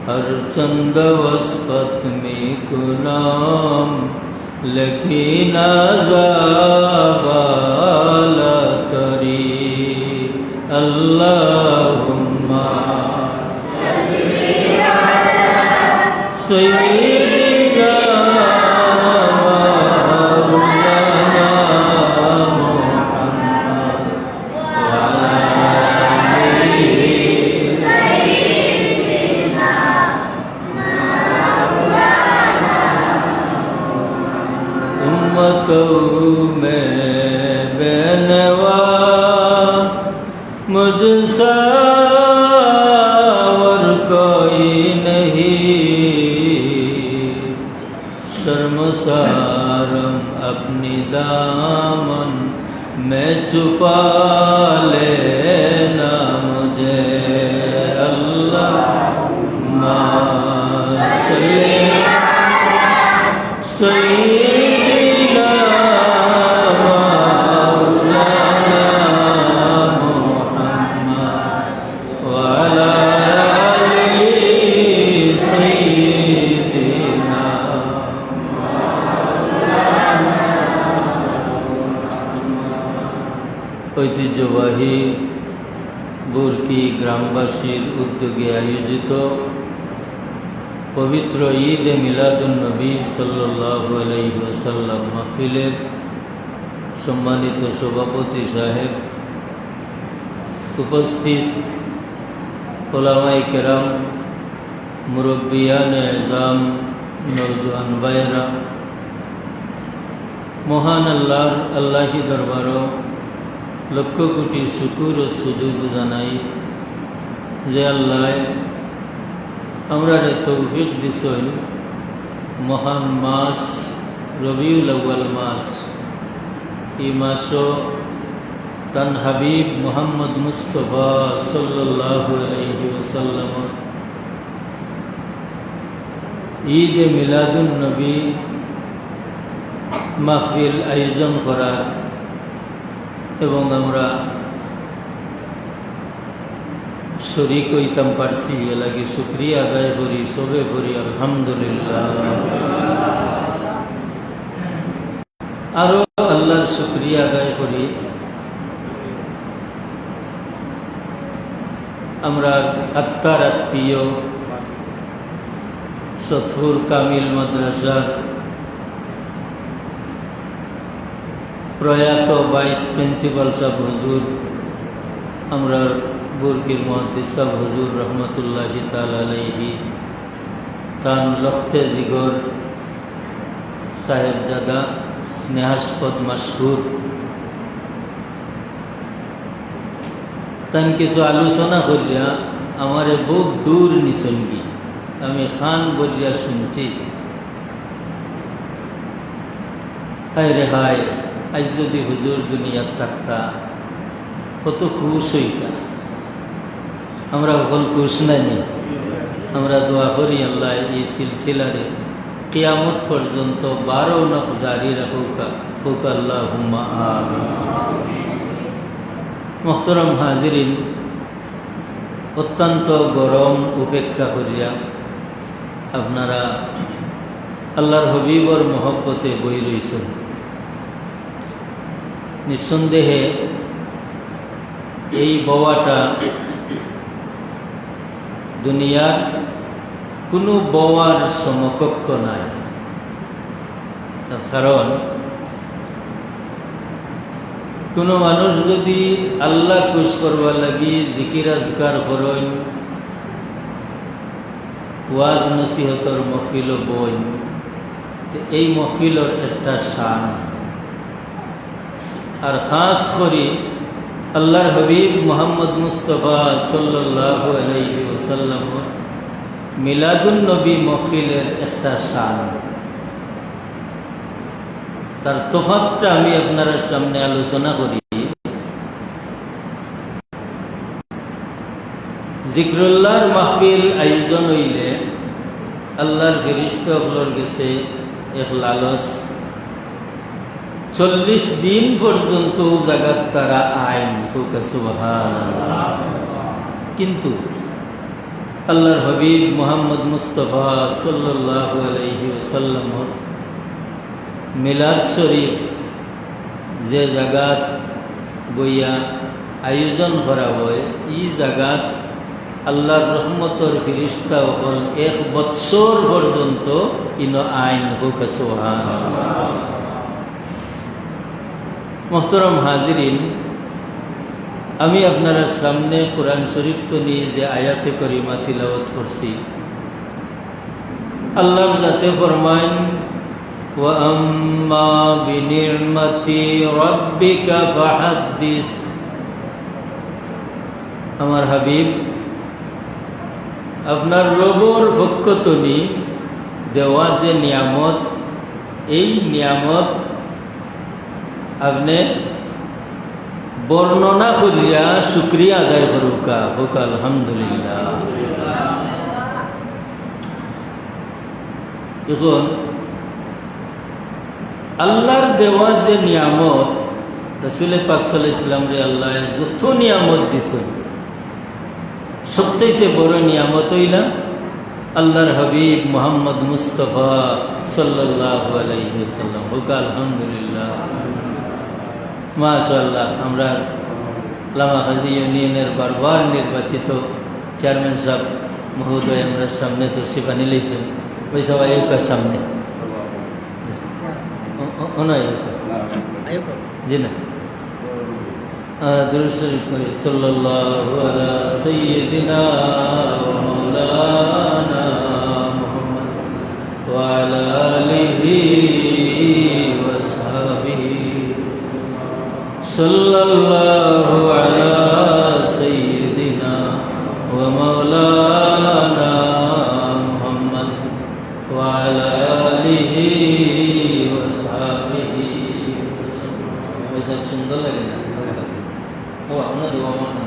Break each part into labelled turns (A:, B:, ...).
A: हर चंद वस्पत में गुनाम लखी नज़ाबाला तरी अल्लाहुम्मा सय्यिदना मौलाना मुहम्मद वअला आलिहि सय्यिदना मौलाना उम्मतों में बेनवा मुझसा और कोई नहीं, शर्मसारम अपनी दामन में छुपा लेना मुझे अल्लाहुम्मा सल्ली सय्यिदना मौलाना मुहम्मद वअला आलिहि सय्यिदना ঐতিহ্যবাহী বুরকি গ্রামবাসীর উদ্যোগে আয়োজিত পবিত্র ঈদ এ মিলাদুন নবী সাল্লাল্লাহু আলাইহি ওয়াসাল্লাম মাহফিলের সম্মানিত সভাপতি সাহেব, উপস্থিত উলামায়ে কেরাম, মুরব্বিয়ান এজাম, নওজোয়ান ভাইরা, মহান আল্লাহি দরবারও লক্ষ কোটি শুকুর ও সুজুদ জানাই যে আল্লাহ আমরা তৌফিক দিছেন মহান মাস রবিউল আউয়াল মাস, এই মাসও তান হাবিব মুহাম্মদ মুস্তাফা সাল্লাল্লাহু আলাইহি ওয়াসাল্লাম ঈদ এ মিলাদুন নবী মাহফিল আয়োজন করার এবং আমরা শরীক হইতাম পারছি, এ লাগে শুকরিয়া আদায় করি, সবে করি আলহামদুলিল্লাহ। আরো আল্লাহর শুকরিয়া আদায় করি আমরা আত্মার আত্মীয় সতহুর কামিল মাদ্রাসার প্রয়াত ভাইস প্রিন্সিপাল সাহেব হুজুর, আমরা বুরকির মুহাদ্দিস সাহেব হুজুর রহমতুল্লাহি তাআলা আলাইহি, তান লখতে জিগর সাহেবজাদা স্নেহাস্পদ মাশহুর, তান কিছু আলোচনা করিয়া আমারে বহুত দূর নিসঙ্গী, আমি খান বলিয়া শুনছি। হায় রে হায়, আজ যদি হুজুর দুনিয়াত থাকতা কত খুশ হইতা। আমরা সকল খুশ নাইনি। আমরা দোয়া করি আল্লাহ এই সিলসিলারে কিয়ামত পর্যন্ত 12 নখ জারি রাখুকা হোক আল্লাহুম্মা আমিন। মুহতারাম হাজিরিন, অত্যন্ত গরম উপেক্ষা করিয়া আপনারা আল্লাহর হবিবর মহব্বতে বই রইছেন। নিঃসন্দেহে এই বওয়াটা দুনিয়ার কোনো বওয়ার সমকক্ষ নাই। তার কারণ কোনো মানুষ যদি আল্লাহ খুশ করবার লাগি জিকির আজকার করেন, ওয়াজ নসিহতর মহফিল বই, এই মহফিলর একটা শান। আর খাস করে আল্লাহর হাবিব মুহাম্মদ মুস্তাফা সাল্লাল্লাহু আলাইহি ওয়াসাল্লাম মিলাদুন নবী মহফিলের একটা শান। তার তফাৎটা আমি আপনার সামনে আলোচনা করি। জিক্রুল্লাহর মাহফিল আয়োজন হইলে আল্লাহর ফেরেশতাগুলোর গেছে এক লালস, 40 দিন পর্যন্ত জাগাত তারা আইন। কিন্তু আল্লাহর হাবিব মুহাম্মদ মুস্তাফা সাল্লাল্লাহু আলাইহি ওয়াসাল্লামর মিলাদ শরীফ যে জায়গাত বইয়া আয়োজন করা হয় এই জায়গাত আল্লাহর রহমতর ফিরিস্তা হল 1 বৎসর পর্যন্ত ইনো আইন হোক সুবহানাল্লাহ। মোহতরম হাজিরিন, আমি আপনার সামনে কোরআন শরীফ তো নিয়ে যে আয়াতে করিমা তিলাওয়াত করছি, আল্লাহর জাতে ফরমাইন ওয়া আম্মা বিনি'মাতি রাব্বিকা ফাহাদ্দিস। আমার হাবিব, আপনার রবর পক্ষ তুমি দেওয়া যে নিয়ামত, এই নিয়ামত আপনি বর্ণনা করিয়া শুক্রিয়া আদায় করুকা, হোক আলহামদুলিল্লাহ। এখন আল্লাহর দেওয়া যে নিয়ামত, রাসূল পাক সাল্লাল্লাহু আলাইহি ওয়াসাল্লাম রে আল্লাহ যত নিয়ামত দিছেন, সবচাইতে বড় নিয়ামত হইলা আল্লাহর হাবিব মুহাম্মদ মুস্তাফা সাল্লাল্লাহু আলাইহি ওয়াসাল্লাম, হোক আলহামদুলিল্লাহ। মাশাআল্লাহ, আমরা লামাকাজি ইউনিয়নের বারবার নির্বাচিত চেয়ারম্যান সাহেব মহোদয় আমরা সামনে তো শিফানি লইছেন, ওই সব আয়ুকার সামনে জি না দুরূদ শরীফ পড়ি সাল্লাল্লাহু আলা সাইয়্যিদিনা ওয়া মাওলানা মুহাম্মদ ওয়া আলা আলিহি ওয়া সাহবিহি সাল্লাল্লাহু আলা সাইয়্যিদিনা ওয়া মাওলানা মুহাম্মদ ওয়া আলা আলিহি ওয়া সাহবিহি। ওইসব সুন্দর লাগে না? ও আপনার দোয়া মানা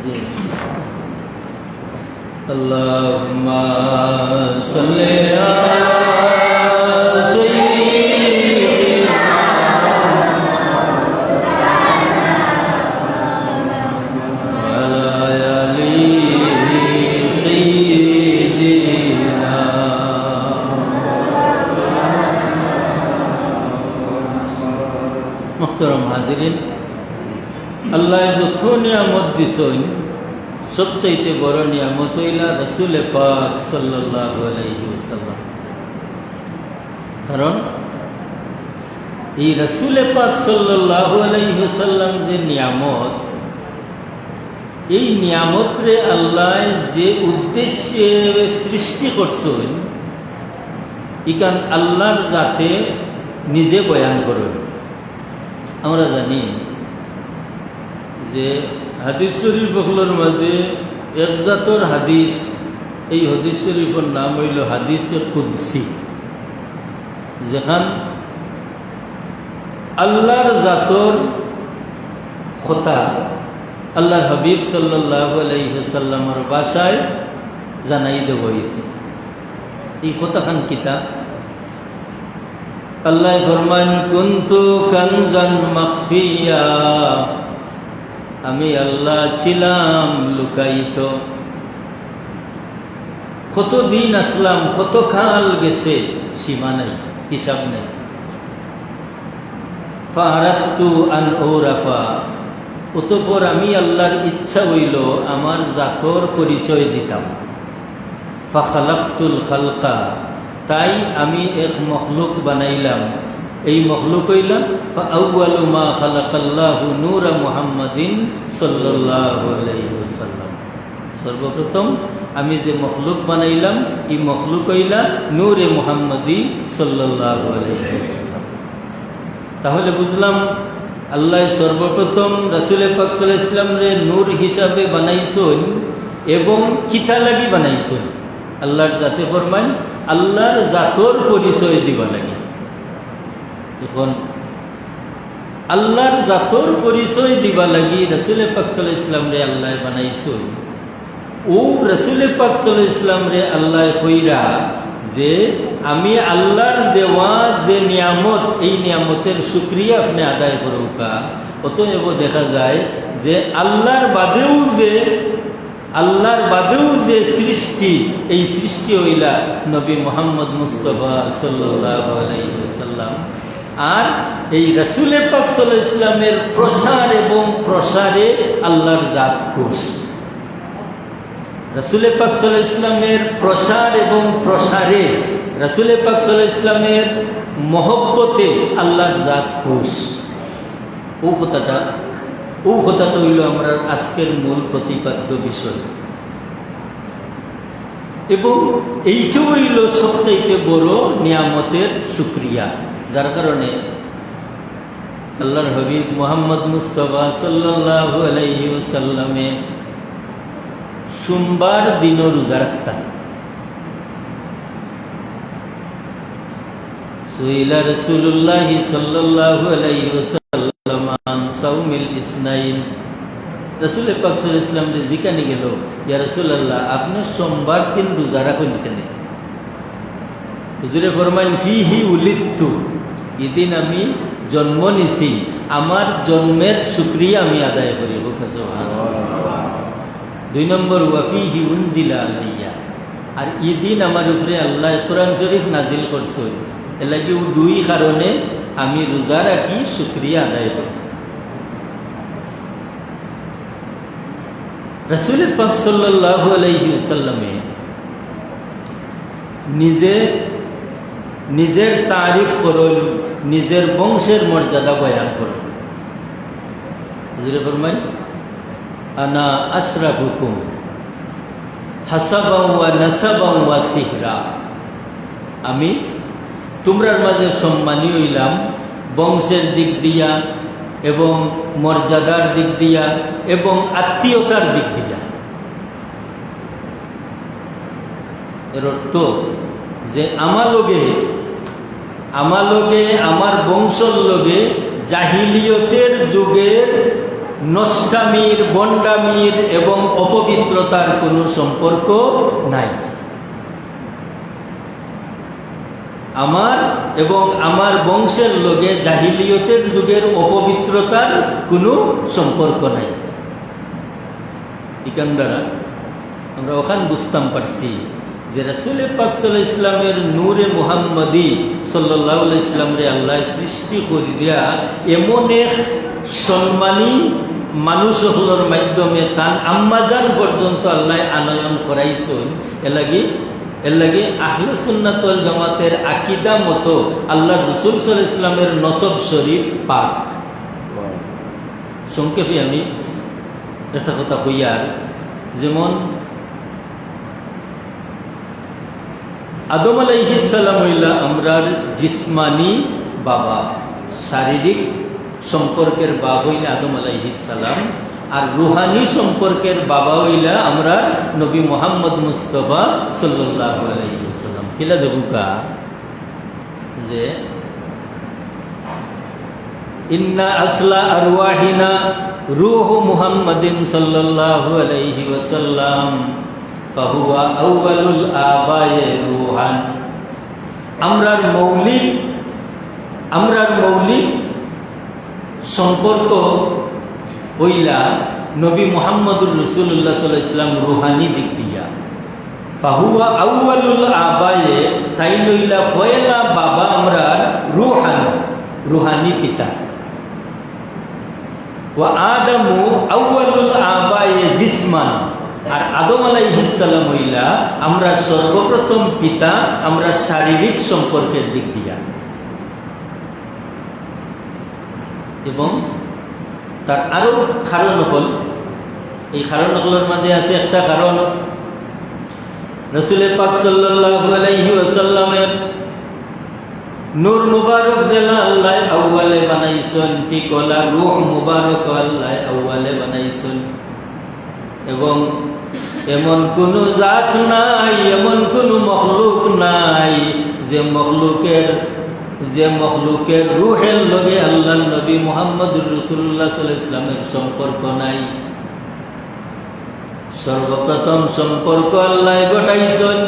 A: জি। আল্লাহুম্মা সাল্লি আলা সাইয়্যিদিনা ওয়া আলা আলি সাইয়্যিদিনা। মুহতারাম হাজিরিন, আল্লাহ যত নিয়ামত দিছেন, সবচাইতে বড় নিয়ামত হইলা রাসূল পাক সাল্লাল্লাহু আলাইহি ওয়াসাল্লাম। কারণ এই রাসূল পাক সাল্লাল্লাহু আলাইহি ওয়াসাল্লাম যে নিয়ামত, এই নিয়ামতরে আল্লাহ যে উদ্দেশ্যে সৃষ্টি করছেন, ইকান আল্লাহর জাতে নিজে বয়ান করেন। আমরা জানি যে হাদিস শরীফ বখলোর মাঝে এক জাতর হাদিস, এই হাদিস শরীফের নাম হইল হাদিসে কুদসি, যেখান আল্লাহর জাতর কথা আল্লাহর হাবিব সাল্লাল্লাহু আলাইহি ওয়াসাল্লামের ভাষায় জানাই দেওয়া হয়েছে। এই কথাখান কিতাব আল্লাহ ফরমান কুনতু কানজান মাখফিয়া, আমি আল্লাহ ছিলাম লুকায়িত। কত দিন আসলাম, কত কাল গেছে, সীমা নাই, হিসাব নাই। ফারাদতু আন উরাফা, অতঃপর আমি আল্লাহর ইচ্ছা হইল আমার জাতর পরিচয় দিতাম। ফাখালাকতুল খালকা, তাই আমি এক মখলুক বানাইলাম। এই মখলুক হইলাম ফাআউয়ালু মা খালাকাল্লাহু নূরা মুহাম্মাদিন সাল্লাল্লাহু আলাইহি ওয়াসাল্লাম। সর্বপ্রথম আমি যে মখলুক বানাইলাম, এই মখলুক হইলা নূরে মুহাম্মাদি সাল্লাল্লাহু আলাইহি ওয়াসাল্লাম। তাহলে বুঝলাম আল্লাহ সর্বপ্রথম রাসূল পাক সাল্লাল্লাহু আলাইহি ওয়াসাল্লাম রে নূর হিসাবে বানাইছেন এবং কিতা লাগি বানাইছেন। আল্লাহর জাতে ফরমাইন আল্লাহর জাতর পরিচয় দিবা লাগে। এখন আল্লাহর জাতর পরিচয় দিবা লাগি রাসূল পাক সাল্লাল্লাহু আলাইহি ওয়াসাল্লাম রে আল্লাহ বানাইছেন। ও রাসূল পাক সাল্লাল্লাহু আলাইহি ওয়াসাল্লাম রে আল্লাহ কইরা যে আমি আল্লাহর দেওয়া যে নিয়ামত, এই নিয়ামতের শুকরিয়া আপনি আদায় করুকা। অতএব দেখা যায় যে আল্লাহর বাদেও যে সৃষ্টি, এই সৃষ্টি হইলা নবী মুহাম্মদ মুস্তাফা সাল্লাল্লাহু আলাইহি ওয়াসাল্লাম। আর এই রাসূল পাক সাল্লাল্লাহু আলাইহি ওয়াসাল্লামের প্রচার এবং প্রসারে আল্লাহর জাত খুশ। রাসূল পাক সাল্লাল্লাহু আলাইহি ওয়াসাল্লামের প্রচার এবং প্রসারে, রাসূল পাক সাল্লাল্লাহু আলাইহি ওয়াসাল্লামের মহব্বতে আল্লাহর জাত খুশ। ও কথাটা হইল আমরা আজকের মূল প্রতিপাদ্য বিষয়। এবং এইটাও হইল সবচাইতে বড় নিয়ামতের শুকরিয়া, যার কারণে আল্লাহর হাবিব মুহাম্মদ মুস্তাফা সাল্লাল্লাহু আলাইহি ওয়াসাল্লামে সোমবার দিনও রোজা রাখতেন। সুইলা রাসূলুল্লাহ সাল্লাল্লাহু আলাইহি ওয়াসাল্লাম আন সাওমিল ইসনাইন। রাসূল পাক সাল্লাল্লাহু আলাইহি ওয়াসাল্লাম জিজ্ঞাসা গেল, ইয়া রাসূলুল্লাহ, আপনি সোমবার দিন রোজা রাখেন কেন? হুজুরে ফরমাইন, ফিহি উলিদতু, এদিন আমি জন্ম নিছি, আমার জন্মের শুকরিয়া আমি আদায় করি। সুবহানাল্লাহ। 2 নম্বর, ওয়াফিহি উনজিলা আলাইয়া, আর এদিন আমার উপরে আল্লাহ কোরআন শরীফ নাজিল করছেন। এর লাগি 2 কারণে আমি রোজা রাখি, শুকরিয়া আদায় করি। রাসূল পাক সাল্লাল্লাহু আলাইহি ওয়াসাল্লামে নিজের তারিফ করল, নিজের বংশের মর্যাদা বয়ান করল। হুজুরে ফরমায়, আনা আশরাফুকুম হাসাবাও ওয়া নাসাবাও ওয়া সিহরা, আমি তোমরার মাঝে সম্মানী হইলাম বংশের দিক দিয়া এবং মর্যাদার দিক দিয়া এবং আত্মীয়তার দিক দিয়া। এর অর্থ যে আমার আমার বংশর লগে জাহিলিয়তের যুগের নষ্টামির, বন্ডামির এবং অপবিত্রতার কোনো সম্পর্ক নাই। আমার এবং আমার বংশের লগে জাহিলিয়তের যুগের অপবিত্রতার কোনো সম্পর্ক নাই। এখান দ্বারা আমরা ওখান বুঝতাম পারছি যে রাসূল পাক সাল্লাল্লাহু আলাইহি ইসলামের নূরে মুহাম্মদী সাল্লাল্লাহু আলাইহি ইসলামরে আল্লাহ সৃষ্টি করিয়া এমন এক সম্মানী মানুষ হলোর মাধ্যমে তান আম্মাজান পর্যন্ত আল্লাহ আনয়ন করাইছেন। এর লাগে আহলে সুন্নাত ওয়াল জামাতের আকীদা মতো আল্লাহ রাসূল সাল্লাল্লাহু আলাইহি ইসলামের নসব শরীফ পাক। সংক্ষেপে আমি একটা কথা কইয়ার, যেমন আদম আলাইহিস সালাম হইলা আমরার জিসমানি বাবা, শারীরিক সম্পর্কের বাবা হইলা আদম আলাইহিস সালাম, আর রুহানি সম্পর্কের বাবা হইলা আমরা নবী মুহাম্মদ মুস্তাফা সাল্লাল্লাহু আলাইহি ওয়াসাল্লাম। কিলা দেবুকা যে ইন্না আসলা আরওয়াহিনা রূহু মুহাম্মাদিন সাল্লাল্লাহু আলাইহি ওয়াসাল্লাম ফাহুয়া আউয়ালুল আবায়ে রূহান। আমরার মৌলিক সম্পর্ক হইলা নবী মুহাম্মদুর রাসূলুল্লাহ সাল্লাল্লাহু আলাইহি ওয়াসাল্লাম রুহানি দিক দিয়া। ফাহুয়া আউয়ালুল আবায়ে, তাই লইলা ফয়লা বাবা আমরার রুহানি পিতা। ওয়া আদামু আউয়ালুল আবায়ে জিসমান, আর আদম আলাইহিস সালাম হইলা আমরা সর্বপ্রথম পিতা আমরা শারীরিক সম্পর্কের দিক দিয়া। এবং তার আরো কারণ হল, এই কারণগুলোর মাঝে আছে একটা কারণ, রাসূল পাক সাল্লাল্লাহু আলাইহি ওয়াসাল্লামের নূর মুবারক জেলা আল্লাহ আউয়ালে বানাইছেন, ঠিক ওলা রূহ মুবারক আল্লাহ আউয়ালে বানাইছেন। এবং এমন কোন জাত নাই, এমন কোন মখলুক নাই যে মখলুকের রূহের লগে আল্লাহর নবী মুহাম্মদুর রাসূলুল্লাহ সাল্লাল্লাহু আলাইহি ওয়াসাল্লামের সম্পর্ক নাই। সর্বপ্রথম সম্পর্ক আল্লাহ ঘটাইছেন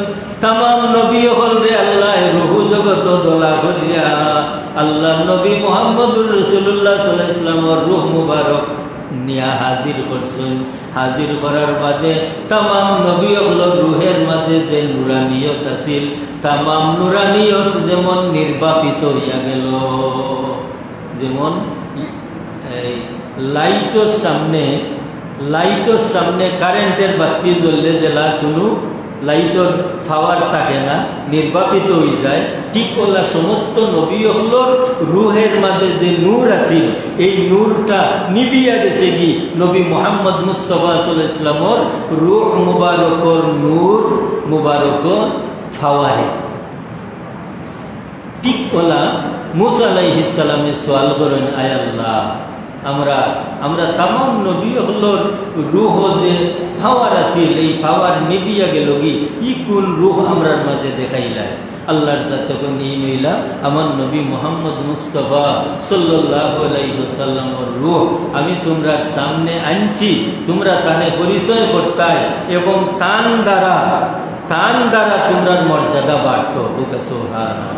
A: তাম নবী হলরে আল্লাহ রুহু জগত দলা করিয়া আল্লাহ নবী মুহাম্মদুর রাসূলুল্লাহ সাল্লাল্লাহু আলাইহি ওয়াসাল্লামের রূহ মুবারক নিয়া হাজির করছেন। হাজির করার বাদে তাম নবী হলর রুহের মাঝে যে নুরানিয়ত আছিল তাম নুরানিয়ত যেমন নির্বাপিত হইয়া গেল, যেমন লাইটের সামনে কারেন্টের বাতি জ্বললে জেলা কোনো লাইটের পাওয়ার থাকে না, নির্বাপিত হয়ে যায়। ঠিক ওলা সমস্ত নবী হলর রুহের মাঝে যে নূর আছিল এই নূরটা নিবিয়া গেছে কি নবী মুহাম্মদ মুস্তাফা সাল্লাল্লাহু আলাইহি ওয়াসাল্লামের রূহ মুবারকর নূর মুবারকর ফাওয়ারে। ঠিক ওলা মুসা আলাইহিস সালামে সওয়াল করেন, আয় আল্লাহ, আমরা তাম নবী হলর রুহ যে ফাওয়ার আছিল এই ফাওয়ার নিবিয়া গেল কি ই কোন রুহ আমরার মাঝে দেখাইলাই? আল্লাহর সাথে এই মহিলা আমার নবী মুহাম্মদ মুস্তাফা সাল্লাল্লাহু আলাইহি ওয়াসাল্লামের রূহ আমি তোমরার সামনে আনছি, তোমরা তানে পরিচয় করতাই এবং তান দ্বারা তোমরার মর্যাদা বাড়ত। সুবহানাল্লাহ।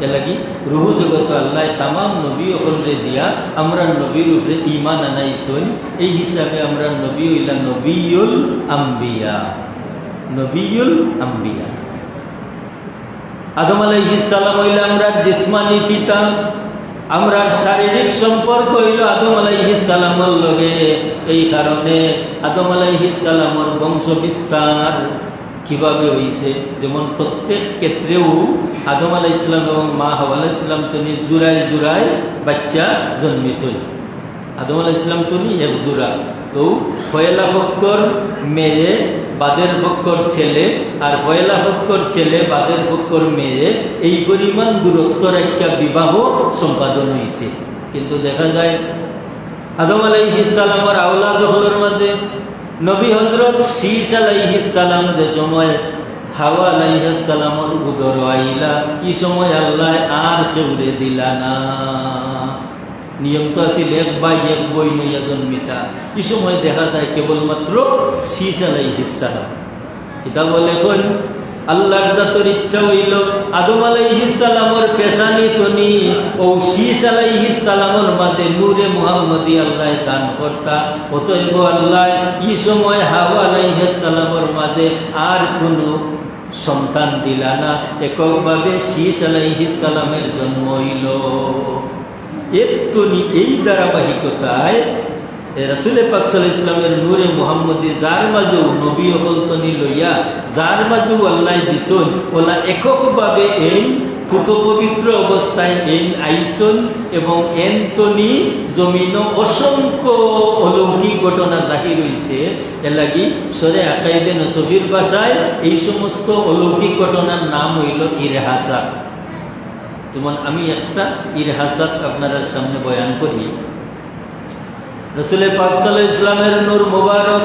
A: এ লাগি রুহু জগত আল্লাহ তামাম নবী হলরে দিয়া আমরা নবীর উপরে ঈমান আনাইছই। এই হিসাবে আমরা নবী হইলা নবিয়ুল আম্বিয়া। আদম আলাইহিস সালাম হইল আমরা জিসমানি পিতা, আমরা শারীরিক সম্পর্ক হইল আদম আলাইহিস সালামের লগে। এই কারণে আদম আলাইহিস সালামের বংশ বিস্তার কিভাবে হয়েছে, যেমন প্রত্যেক ক্ষেত্রেও আদম আলাইহিস সালাম এবং মা হাওয়া আলাইহিস সালাম তিনি জুড়ায় বাচ্চা জন্মিছেন। আদম আলাইহিস সালাম তিনি এক জোড়া, তো ফয়লা ফক্কর মেয়ে বাদের ফক্কর ছেলে আর ফয়লা ফক্কর ছেলে বাদের ফক্কর মেয়ে, এই পরিমাণ দূরত্বর একটা বিবাহ সম্পাদন হয়েছে। কিন্তু দেখা যায় আদম আলাইহিস সালামের আওলাদ হলর মাঝে নবী হযরত শীশ আলাইহিস সালাম যে সময় হাওয়া আলাইহিস সালামের উদর আইলা এই সময় আল্লাহ আর খেউরে দিলা না। নিয়ম তো আছিল এক ভাই এক বই নইয়া জন্মিতা, এই সময় দেখা যায় কেবলমাত্র শীশ আলাইহিস সালাম। এটা বলে কোন আল্লাহর জাতর ইচ্ছা হইল আদম আলাইহিস সালামের পেশানি তনি ও শীশ আলাইহিস সালামের মাঝে নূরে মুহাম্মদি আল্লাহ দান করতা। অতএব আল্লাহ এই সময় হাওয়া আলাইহিস সালামের মাঝে আর কোনো সন্তান দিলা না, এককভাবে শীশ আলাইহিস সালামের জন্ম হইল। এর তনি এই ধারাবাহিকতায় রাসূল পাক সাল্লাল্লাহু আলাইহি ওয়াসাল্লামের নূরে মুহাম্মদি যার মাঝেও নবী হলতনি লইয়া যার মাঝেও আল্লাহ দিছন ওলা এককভাবে এই পুত পবিত্র অবস্থায় এন আইসন এবং এনতনি জমিন অসংখ্য অলৌকিক ঘটনা জাহির হয়েছে। এর লাগি সরে আকাইদে নসবির ভাষায় এই সমস্ত অলৌকিক ঘটনার নাম হইল ইরহাসাত। যেমন আমি একটা ইরহাসাত আপনার সামনে বয়ান করি। রাসূল পাক সাল্লাল্লাহু আলাইহি ওয়াসাল্লামের নূর মুবারক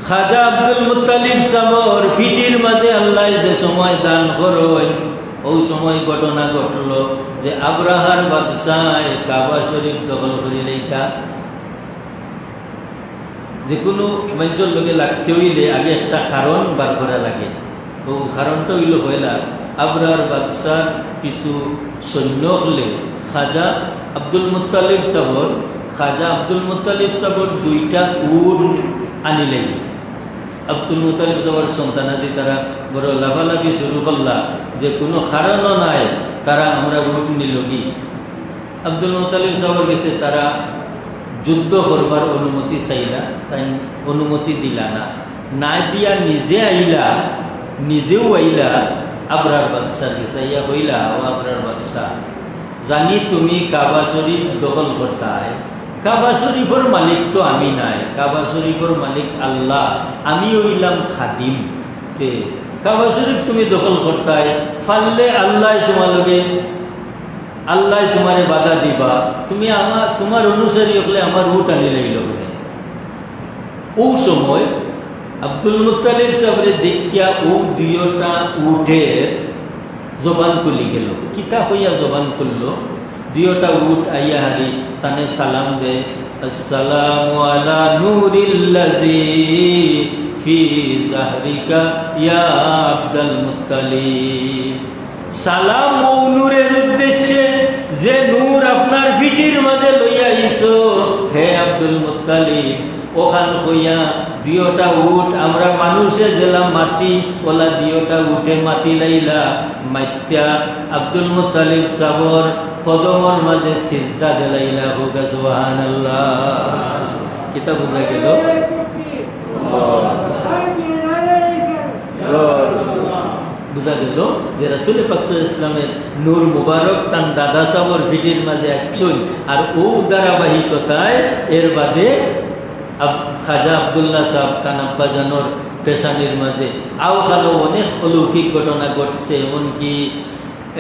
A: খাজা আব্দুল মুত্তালিব সামর ফিটির মাঝে আল্লাহ যে সময় দান করেন ওই সময় ঘটনা ঘটল যে আব্রাহার বাদশাহ কাবা শরীফ দখল করে লেখা। যে কোনো মানুষের লোকে লাগতে হইলে আগে একটা কারণ বার করা লাগে। তো কারণটা হইল হইলা আব্রাহার বাদশাহ কিছু সৈন্য হলে খাজা আব্দুল মুত্তালিব সাবর দুইটা উট আনিলেন। আব্দুল মুত্তালিব সাবর সন্তানাদি তারা বড় লাভালাভি শুরু করলা যে কোনো কারণও নাই তারা আমরা উট নিলগি। আব্দুল মুত্তালিব সাবর গেছে, তারা যুদ্ধ করবার অনুমতি চাইলা, তাই অনুমতি দিলা না দিয়া নিজেও আইলা আবরার বাদশাহ গেছাইয়া হইলা, ও আবরার বাদশাহ জানি তুমি কাবা শরীফ দখল করতাই, কাবা শরীফের মালিক তো আমি নাই, কাবা শরীফের মালিক আল্লাহ, আমি হইলাম খাদিম। তে কাবা শরীফ তুমি দখল করতাই ফাললে আল্লাহ তোমারে বাধা দিবা, তুমি তোমার অনুসারী হলে আমার উট আনি লাগিল। ও সময় আব্দুল মুত্তালিব সাবরে দেখিয়া ও দুইটা উটের জবান খুলি গেল। কিতা হইয়া জবান খুলল? দুইটা উট আইয়া হারি তানে সালাম দে, আসসালামু আলা নূরিল্লাযী ফি যাহরিকা ইয়া আব্দুল মুত্তালিব। সালাম ও নূরের উদ্দেশ্যে যে নূর আপনার পিঠির মাঝে লইয়া আইছো হে আব্দুল মুত্তালিব, ওখান কইয়া দিওটা উঠ। আমরা মানুষে জেলাম মাটি, ওলা দিওটা উঠে মাটি লাইলা মাত্যা আব্দুল মুত্তালিব সাবর কদমর মাঝে সিজদা দিলাইলা। হোক সুবহানাল্লাহ। কিতা বুঝা গেল? বুঝা গেল যে রাসূল পাক সাল্লাল্লাহু আলাইহি ওয়াসাল্লামের নূর মুবারক তান দাদা সাবর পিঠির মাঝে আসছেন। আর ও ধারাবাহিকতায় এর বাদে খাজা আব্দুল্লাহ সাহেব খান আব্বা জানোর পেশানির মাঝে আওখানেও অনেক অলৌকিক ঘটনা ঘটছে। এমনকি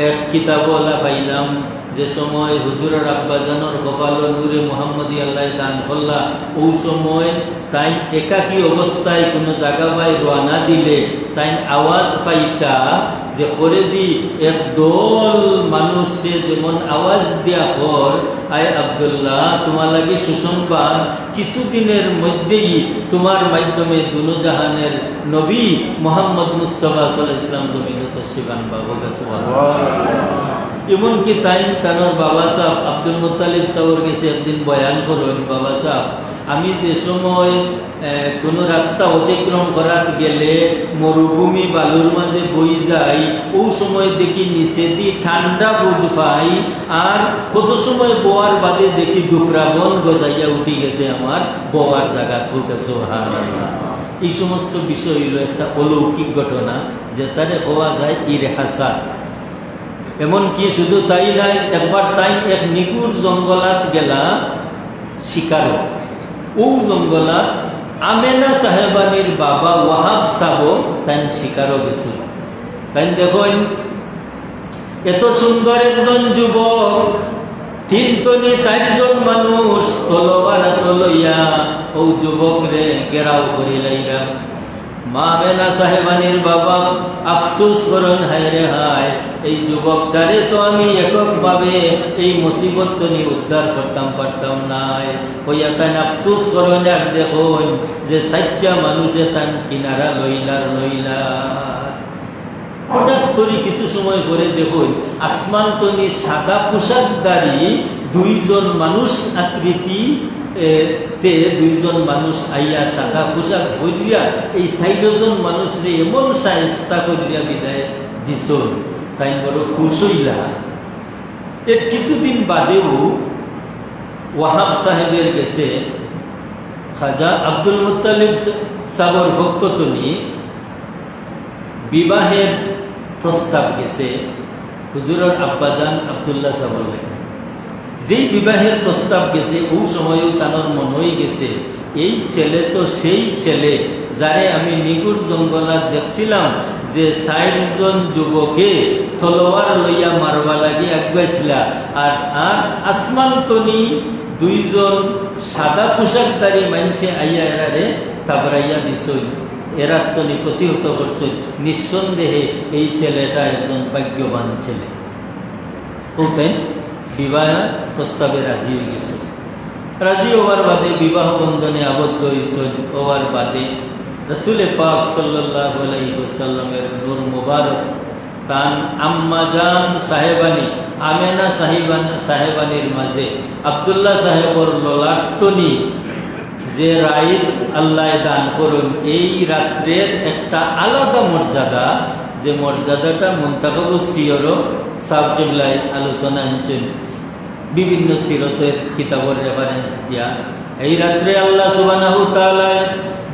A: এক কিতাবওয়ালা পাইলাম যে সময় হুজুরের আব্বা জানোর কপালো নূরে মুহাম্মদী আল্লাহ দান করলা, ও সময় তাই একাকী অবস্থায় কোনো জায়গা বাই রওনা দিলে তাই আওয়াজ পাইতা যে করে দি এক দল মানুষে যেমন আওয়াজ দিয়া কর, আয় আব্দুল্লাহ তোমার লাগে সুসংবাদ, কিছুদিনের মধ্যেই তোমার মাধ্যমে দুনো জাহানের নবী মোহাম্মদ মুস্তাফা সাল্লাল্লাহু আলাইহি ওয়াসাল্লাম জমিনে তশরিফ আনবা। এমনকি তাই তানোর বাবা সাহেব আব্দুল মুত্তালিব সাহর গেছে একদিন বয়ান করেন, বাবা সাহেব আমি যে সময় কোনো রাস্তা অতিক্রম করার গেলে মরুভূমি বালুর মাঝে বই যাই, ও সময় দেখি নিচে দি ঠান্ডা বোধ পাই, আর কত সময় বোয়ার বাদে দেখি দুফরাবন গজাইয়া উঠি গেছে আমার বোয়ার জায়গা থুক আছে। সুবহানাল্লাহ। এই সমস্ত বিষয় হইল একটা অলৌকিক ঘটনা যে তারে হওয়া যায় ইরহাসাত। এমনকি শুধু তাই নাই, একবার তাই এক নিগুড় জঙ্গলাত গেলা শিকারক। ও জঙ্গলাত আমেনা সাহেবানির বাবা ওয়াহাব সাহেব তাই শিকারও গেছিল। তাই দেখুন এত সুন্দর একজন যুবক, 3-4 মানুষ তলোয়ার লইয়া ও যুবক রে গেরাও করিলাইরা। মা আমেনা সাহেবানির বাবা আফসোস করেন, হায় রে হায়, এই যুবকটারে তো আমি এককভাবে এই মুসিবত নিয়ে উদ্ধার করতাম পারতাম নাই। হইয়া তাই আফসোস করেন। আর দেখুন যে 4টা মানুষে তান কিনারা লইলা। হঠাৎ করে কিছু সময় পরে দেখুন আসমান তনি সাদা পোশাকধারী 2জন মানুষ আকৃতি তে 2জন মানুষ আইয়া সাদা পোশাক ভরিয়া এই 4জন মানুষরে এমন শায়েস্তা করিয়া বিদায় দিছ। তাই বড় খুশ হইলা। এর কিছুদিন বাদেও ওয়াহাব সাহেবের গেছে খাজা আব্দুল মুত্তালিব সাবর ভক্তনি বিবাহের প্রস্তাব গেছে হুজুরের আব্বাজান আব্দুল্লাহ সাহেব। যেই বিবাহের প্রস্তাব গেছে ও সময়ও তানোর মনে হয়ে গেছে এই ছেলে তো সেই ছেলে যারে আমি নিগুড় জঙ্গলাত দেখছিলাম যে 4জন যুবকে তলোয়ার লইয়া মারবা লাগি আগাইছিলা। আর আসমান তনি 2জন সাদা পোশাকধারী মানুষে আইয়া এরারে তাবড়াইয়া দিছই, এরা তনি প্রতিহত করছই। নিঃসন্দেহে এই ছেলেটা একজন ভাগ্যবান ছেলে। বলতেন বিবাহ প্রস্তাবে রাজি হয়ে গেছে। রাজি হওয়ার বাদে বিবাহ বন্ধনে আবদ্ধ হয়েছেন। হওয়ার বাদে রাসূল পাক সাল্লাল্লাহু আলাইহি ওয়াসাল্লামের নূর মুবারক তান আম্মাজান সাহেবানি আমেনা সাহেবানির মাঝে আব্দুল্লাহ সাহেবর ললাটনি যে রাইত আল্লাহ দান করুন, এই রাত্রের একটা আলাদা মর্যাদা, যে মর্যাদাটা মুনতাকাবুস সিয়রও সাহেব কিবলাই আলোচনা আনছেন বিভিন্ন সিরতের কিতাবের রেফারেন্স দিয়া। এই রাত্রে আল্লাহ সুবহানাহু ওয়া তাআলা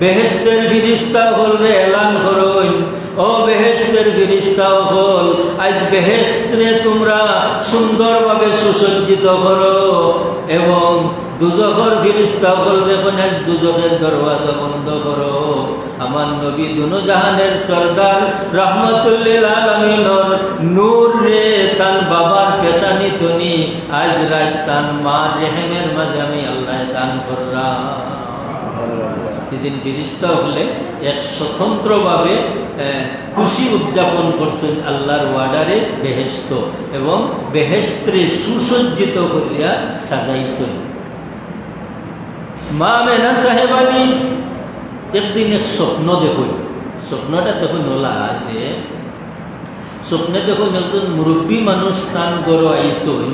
A: বেহেশতের ফেরেশতা হলরে এলান করুন, ও বেহেশতের ফেরেশতা হল আজ বেহেশতে তোমরা সুন্দরভাবে সুসজ্জিত করো, এবং দুজখের ফেরেশতা বলবে কোন আজ দুজখের দরওয়াজা বন্ধ করো। আমার নবী দুনো জাহানের সরদার রাহমাতুল লিল আলামিনের নূর রে তান বাবার পেশানি তনি আজ রাত তান মা রেহেমের মাঝে আমি আল্লাহ দান করলাম। সেদিন ফেরেশতা হলে এক স্বতন্ত্রভাবে খুশি উদযাপন করছেন আল্লাহর ওয়ার্ডারে বেহেশত, এবং বেহেশতে সুসজ্জিত করিয়া সাজাইছেন। মা আমেনা সাহেবানি একদিন এক স্বপ্ন দেখুন। স্বপ্নটা দেখুন ওলা যে স্বপ্নে দেখুন একজন মুরব্বী মানুষ তান গড় আইসুন,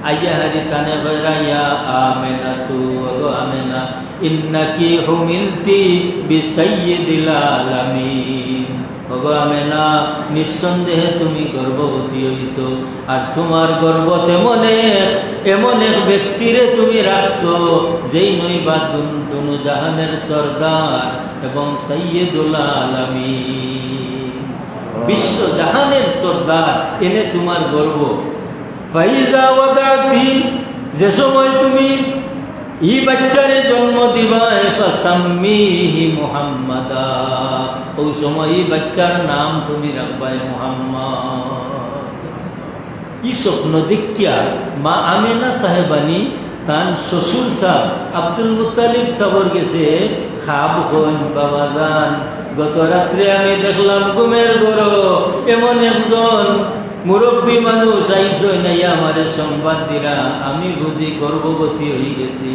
A: আইয়া হারি তানে বেড়া ইয়া আমেনা তু আগো আমেনা ইন্নাকি হুমিলতি বিসাইয়্যিদিল আলামিন। ওগো আমেনা, নিঃসন্দেহে তুমি গর্ভবতী হইছো, আর তোমার গর্ভত এমন এক ব্যক্তিরে তুমি রাখছো যেই নইবা দুনু জাহানের সরদার এবং সাইয়্যিদুল আলামিন, বিশ্ব জাহানের সরদার, এনে তোমার গর্ব। ফাইজা ওয়াদাতি, যে সময় তুমি এই বাচ্চারে জন্ম দিবা, ফাসাম্মিহি মুহাম্মাদা, ওই সময় এই বাচ্চার নাম তুমি রাখবাই মুহাম্মদ। এই স্বপ্ন দেখিয়া মা আমেনা সাহেবানি তান শ্বশুর সাহ আব্দুল মুত্তালিব সাহর গেছে, খাব হন বাবা যান, গত রাত্রে আমি দেখলাম ঘুমের ঘর এমন একজন মুরব্বী মানুষ আইসো নাই আমারে সংবাদ দিরা, আমি বুঝি গর্ভবতী হয়ে গেছি।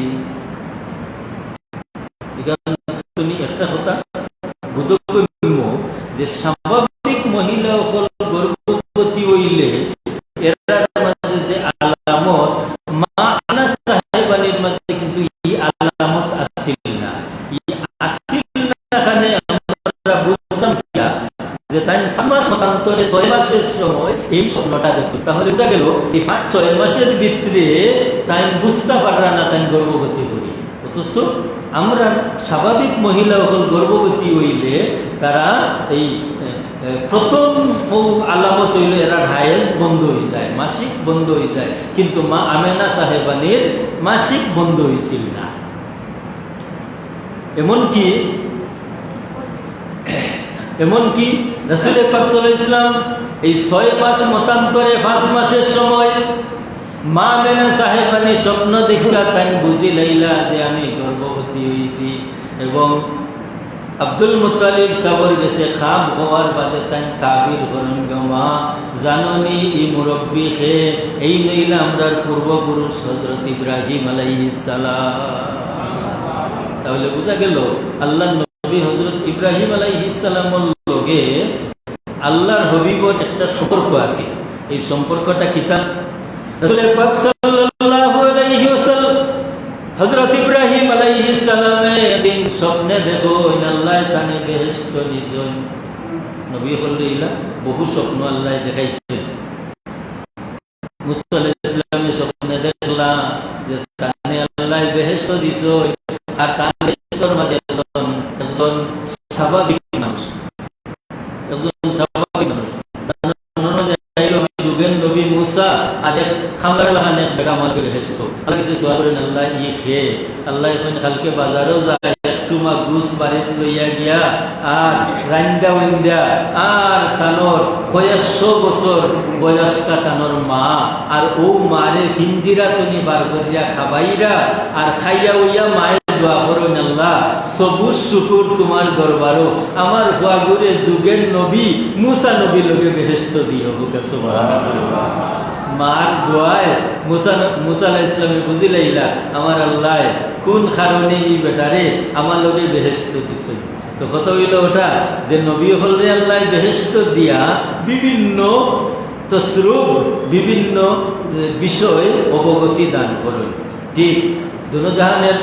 A: তুমি একটা কথা বুঝব যে স্বাভাবিক মহিলা গর্ভবতী হইলে এর মাঝে যে আলামত, মা আমেনা সাহেবানির মাঝে কিন্তু এই আলামত আসছিল না। আমরা বুঝলাম যে তাই 5 মাস মতান্তরে 6 মাসের সময় এই স্বপ্নটা দেখছো, তাহলে বোঝা গেল এই 5-6 মাসের ভিতরে তাই বুঝতে পাররা না তাই গর্ভবতী করি। অথচ আমরা স্বাভাবিক মহিলা হল গর্ভবতী হইলে তারা এই প্রথম আলামত হইলে এরা হায়েজ বন্ধ হয়ে যায়, মাসিক বন্ধ হয়ে যায়, কিন্তু মা আমেনা সাহেবানির মাসিক বন্ধ হয়েছিল না। এমনকি রাসূল পাক সাল্লাল্লাহু আলাইহি ওয়াসাল্লাম এই 6 মাস মতান্তরে 5 মাসের সময় মা আমেনা সাহেবানি স্বপ্ন দেখা তাই বুঝি লাইলা যে আমি গর্ভবতী হয়েছি, এবং আব্দুল মুত্তালিব সাবর গেছে খাব হওয়ার বাদে তাই তাবির করেন গমা জাননি ই মুরব্বী খে এই নইলা আমরার পূর্বপুরুষ হযরত ইব্রাহিম আলাইহিস সালাম। তাহলে বোঝা গেল আল্লাহর নবী হযরত ইব্রাহিম আলাইহিস সালামের লগে আল্লাহর হাবিবের একটা সম্পর্ক আছে। এই সম্পর্কটা কিতাব রাসূল পাক সাল্লাল্লাহু আলাইহি ওয়াসাল্লাম হযরত ইব্রাহিম আলাইহিস সালামে একদিন স্বপ্নে দেখো আল্লাহ তানে বেহেশত দিছেন। নবী হল্লাইলা বহু স্বপ্ন আল্লাহ দেখাইছেন। মুসা আলাইহিস সালামের স্বপ্নে দেখলা যে তানে আল্লাহ বেহেশত দিছেন, আর তার বেহেশতের মাঝে একজন স্বাভাবিক মানুষ, যুগের নবী মুসা আজ খামলাহানে বেটা মালকে বেহেশত আল্লাহ কিছু সোয়া করেন আল্লাহ ই খে আল্লাহ এখন কালকে বাজারও যায় একটু মা গুছ বাড়িতে লইয়া গিয়া আর রান্দা উন্দা আর তানোর 100 বছর বয়স্কা তানোর মা আর ও মারে হিন্দিরা তুমি বার করিয়া খাবাইরা আর খাইয়া উইয়া মায়ের দোয়া করেন আল্লাহ সবুজ শুকুর তোমার দরবারও আমার হুয়াগুরে যুগের নবী মুসা নবী লোকে বেহেশত দিও সুবহানাল্লাহ। মার দোয়ায় মুসা আলাইহিস সালামে বুঝিলাইলা আমার আল্লাহ কোন কারণে এই বেটারে আমার লোকে বেহেশত দিছে। তো কথা হইল ওটা যে নবী হলরে আল্লাহ বেহেশত দিয়া বিভিন্ন তসরুপ বিভিন্ন বিষয় অবগতি দান করেন। ঠিক দুনোজাহানের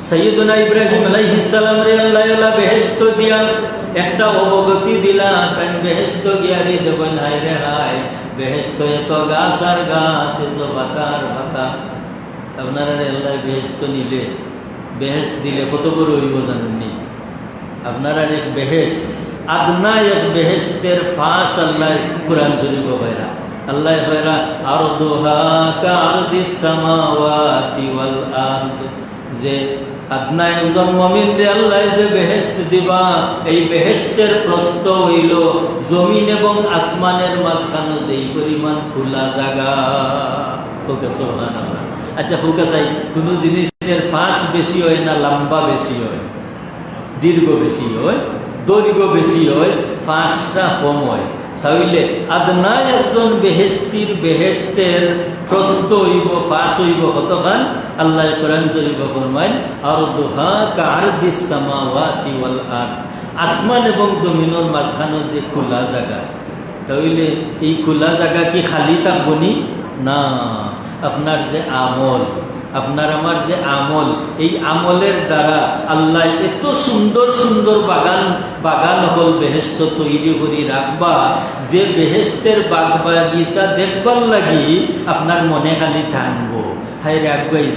A: সৈয়দনা ইব্রাহিম আলাইহিস সালাম রে আল্লাহ বেহেশত দিয়া একটা অবগতি দিলা, তাই বেহেশত গিয়ারি দেবেন হায় রে হায় বেহেশত এত গাছ আর গাছ এত পাতা আর পাতা। আপনারা আল্লাহ বেহেশত নিলে বেহেশত দিলে কত বড় হইব জানেননি? আপনারা এক বেহেশত আদনা এক বেহেশতের ফাঁস আল্লাহ কুরআন শরীফ বলেরা আল্লাহ বলেরা আরদুহা কারদিস সামাওয়াতি ওয়াল আরদ, যে আদনা একজন মুমিন রে আল্লাহ যে বেহেশত দিবা এই বেহেশতের প্রস্থ হইল জমিন এবং আসমানের মাঝখানে যেই পরিমাণ খোলা জায়গা। ওকে সুবহানাল্লাহ। আচ্ছা হুকা চাই কোনো জিনিসের ফাঁস বেশি হয় না লম্বা বেশি হয়? দীর্ঘ বেশি হয়, দৈর্ঘ্য বেশি হয়, ফাঁসটা কম হয়। তাহলে আদনা একজন বেহেশতির বেহেশতের প্রস্ত হইব ফাঁস হইব কতখান আল্লাহ কোরআন শরীফ ফরমায় আরদুহা কাআরদিস সামাওয়াতি ওয়াল আরদ, আসমান এবং জমিনের মাঝখানে যে খোলা জায়গা, তাহলে এই খোলা জায়গা কি খালি থাকবনি? না, আপনার যে আমল, আপনার আমার যে আমল, এই আমলের দ্বারা আল্লাহ এত সুন্দর সুন্দর বাগান হল বেহেশত তৈরি করে রাখবা, যে বেহেশতের বাগ বাগিচা দেখবার লাগি আপনার মনে খালি টানবো, হায় রে আগুয়াই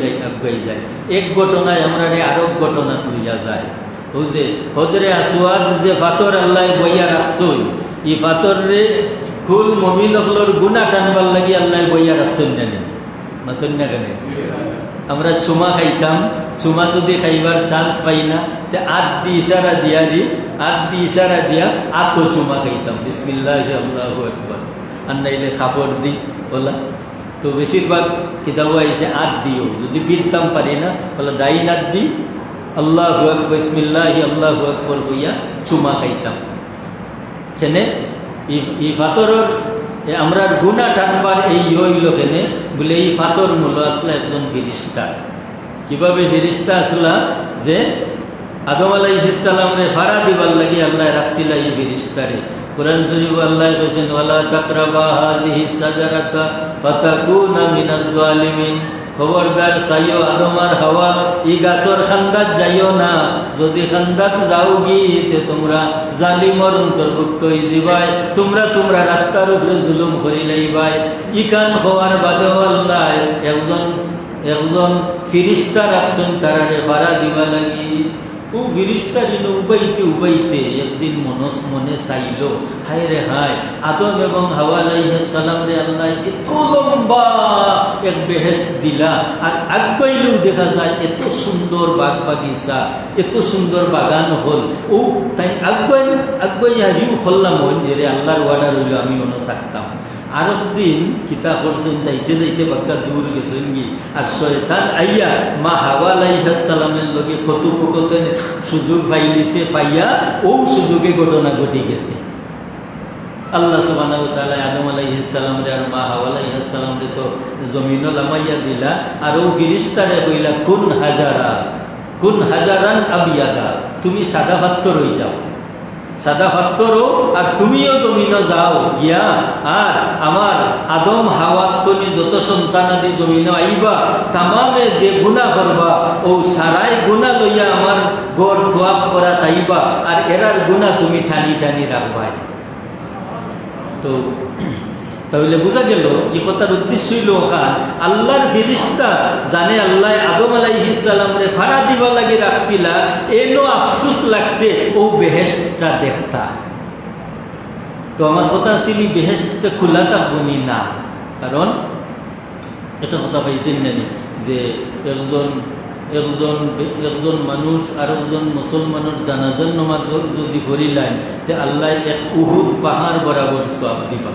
A: যায়। এক ঘটনায় আমরা আরো ঘটনা তুলিয়া যায়। বুঝলে হজরে আসওয়াদ যে ফাতর আল্লাহ বইয়া রাখছই, এই ফাতর রে ফুল মমিন হকলর গুণা টানবার লাগি আল্লাহ বইয়া রাখছেন জানি মাতন না কেন? আমরা চুমা খাইতাম, চুমা যদি খাইবার চান্স পাই না, আত দি ইশারা দিয়া আতো চুমা খাইতাম, বিসমিল্লাহি আল্লাহু আকবার, আর নাইলে খাফর দি বলা। তো বেশিরভাগ কিতাব আইসে আত দিও, যদি বীরতাম পারি না বলা ডাইন আত দি আল্লাহু আকবার বিসমিল্লাহি আল্লাহু আকবার হইয়া চুমা খাইতাম। কেনে এই ফাতরের আমরা গুণা টানবার এই হইল কেনে বলে এই ফাতর মূল আসলে একজন ফিরিস্তা। কিভাবে ফিরিস্তা আসলা? যে আদম আলাইহিস সালামরে ফারা দিবার লাগি আল্লাহ রাখছিল এই ফিরিস্তারে। কোরআন শরীফ আল্লাহ কইছেন ওয়ালা তাকরাবা হাযিহিস শাজারাতা ফাতাকুনা মিনাজ জালিমিন, খবরদার চাইও আদম আর হাওয়া ই গাছর খান্দাত যাইও না, যদি খান্দাত যাও গিয়ে তোমরা জালিমর অন্তর্ভুক্ত হয়ে যাবাই, তোমরা রাত্তার উপরে জুলুম করি লাইবাই। ইকান হওয়ার বাদেও আল্লাহ একজন ফিরিস্তা রাখছেন তারারে ভাড়া দিবা লাগি। ও ফিরিস্তার উবাইতে একদিন মনে চাইল, হায় রে হায়, আদম এবং হাওয়া আলাইহিস সালাম রে আল্লাহ এত লম্বা এক বেহেশত দিলা, আর আগাইলেও দেখা যায় এত সুন্দর বাগ বাগিচা, এত সুন্দর বাগান হল। ও তাই আগাই হারিও করলাম রে আল্লাহর ওয়ার্ডার হইল আমি অন্য থাকতাম। আর একদিন কিতা করছেন, যাইতে বাক্কা দূর গেছেন গি, আর শয়তান আইয়া মা হাওয়া আলাইহিস সালামের লগে কথোপকথন সুযোগ পাইলিছে, পাইয়া ও সুযোগে ঘটনা ঘটে গেছে। আল্লাহ সুবহানাহু ওয়া তাআলা আদম আলাইহিস সালাম রে আর মা হাওয়া আলাইহিস সালাম রে তো জমিন লামাইয়া দিলা, আর ও ফিরিস্তারে কইলা কুন হাজারান আবিয়াদা, তুমি সাদা পাত্র হয়ে যাও, সাদা পাত্রও, আর তুমিও জমিনে যাও গিয়া, আর আমার আদম হাওয়ার তনি যত সন্তানাদি জমিনে আইবা, তামামে যে গুণা করবা ও সারাই গুণা লইয়া আমার গড় তোয়াফ করা তাইবা, আর এরার গুণা তুমি টানি রাখবাই। তো তাহলে বোঝা গেল এই কথার উদ্দেশ্য হইল ওখান আল্লাহর ফিরিস্তা জানে আল্লাহ আদম আলাইহিস সালামরে ফাড়া দিবা লাগি রাখছিলা, এনো আফসুস লাগছে ও বেহেশতটা দেখতা। তো আমার কথা ছিল বেহেশতে খোলা থাকবনি না, কারণ এটা কথা পাইছেন জানি যে একজন মানুষ আর একজন মুসলমানের জানাজার নামাজ যদি পড়িলেন তে আল্লাহ এক উহুদ পাহাড় বরাবর সওয়াব দিবা,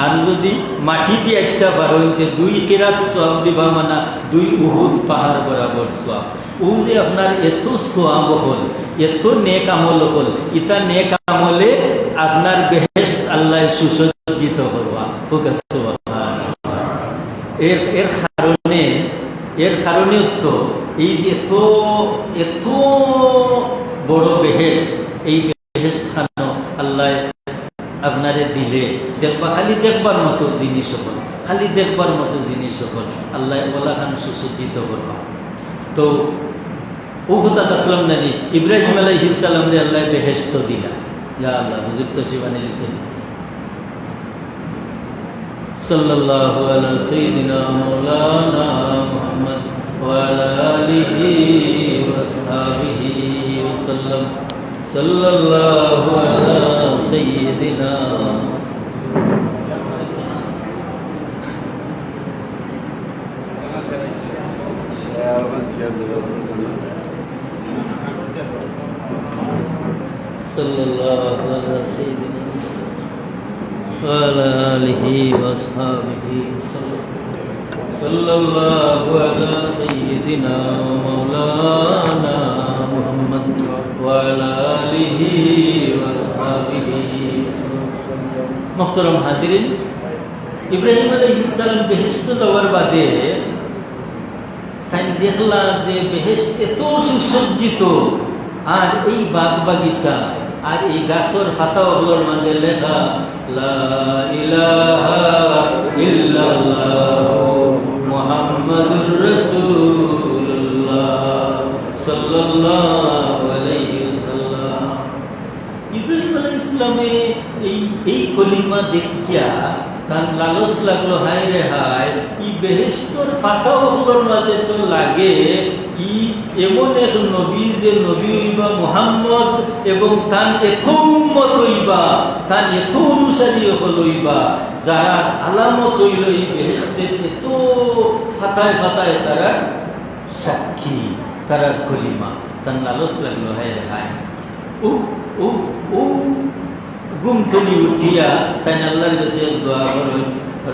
A: আর যদি মাটি দিয়ে একটা বারোইতে 2 কিরাত সওয়াব দিবা, মানে 2 উহুদ পাহাড় বরাবর সওয়াব। ও যে আপনার এত সওয়াব হল, এত নেক আমল হল, ইতা নেক আমলে আপনার বেহেশত আল্লাহ সুসজ্জিত করবা। এর কারণে তো এই যে এত বড় বেহেশত, এই বেহেশত খানো আল্লাহ আপনারে দিলে দেখবা, খালি দেখবার মতো জিনিস হল, আল্লাহ ওলা খান সুসজ্জিত করবা। তো ও কথা আসলাম জানি ইব্রাহিম আলাইহিস সালাম রে আল্লাহ বেহেশত দিলা। ইয়া আল্লাহ হুজুর তো শিবানি লিখেন সাল্লাল্লাহু আলা সাইয়্যিদিনা মাওলানা মুহাম্মদ ওয়া আলা আলিহি ওয়া আসহাবিহি ওয়া সাল্লাম। সাল্লাল্লাহু আলা সাইয়্যিদিনা সাল্লাল্লাহু আলা সাইয়্যিদিনা ওয়া আলা আলিহি ওয়া আসহাবিহি ওয়াসাল্লাম। সাল্লাল্লাহু আলা সাইয়্যিদিনা মাওলানা মুহাম্মদ ওয়া আলা আলিহি ওয়া আসহাবিহি ওয়াসাল্লাম। মোহতরম হাজিরিন, ইব্রাহিম আলাইহিস সালাম বেহেশত যাওয়ার বাদে তাই দেখলা যে বেহেশত এত সুসজ্জিত, আর এই বাগ বাগিচা আর এই গাছর পাতাগুলোর মাঝে লেখা লা ইলাহা ইল্লাল্লাহু মুহাম্মাদুর রাসূলুল্লাহ সাল্লাল্লাহু আলাইহি ওয়াসাল্লাম। ইব্রাহিম আলাইহিস সালামে এই কলিমা দেখিয়া তার লালস লাগলো, হায় রে হায়, ই বেহেশতর ফাঁকাগুলোর মাঝে তো লাগে ই এমন এক নবী যে নবী হইবা মুহাম্মদ, এবং তার এত উম্মত হইবা, তার এত অনুসারী হইবা, যারা আলামত হইল এই বেহেশতের এত ফাতায় ফাতায় তারা সাক্ষী, তারা কলিমা। তার লালস লাগলো, হায় রে হায়। ও ও ও ঘুম থেকে উঠিয়া তাই আল্লাহর কাছে দোয়া করেন,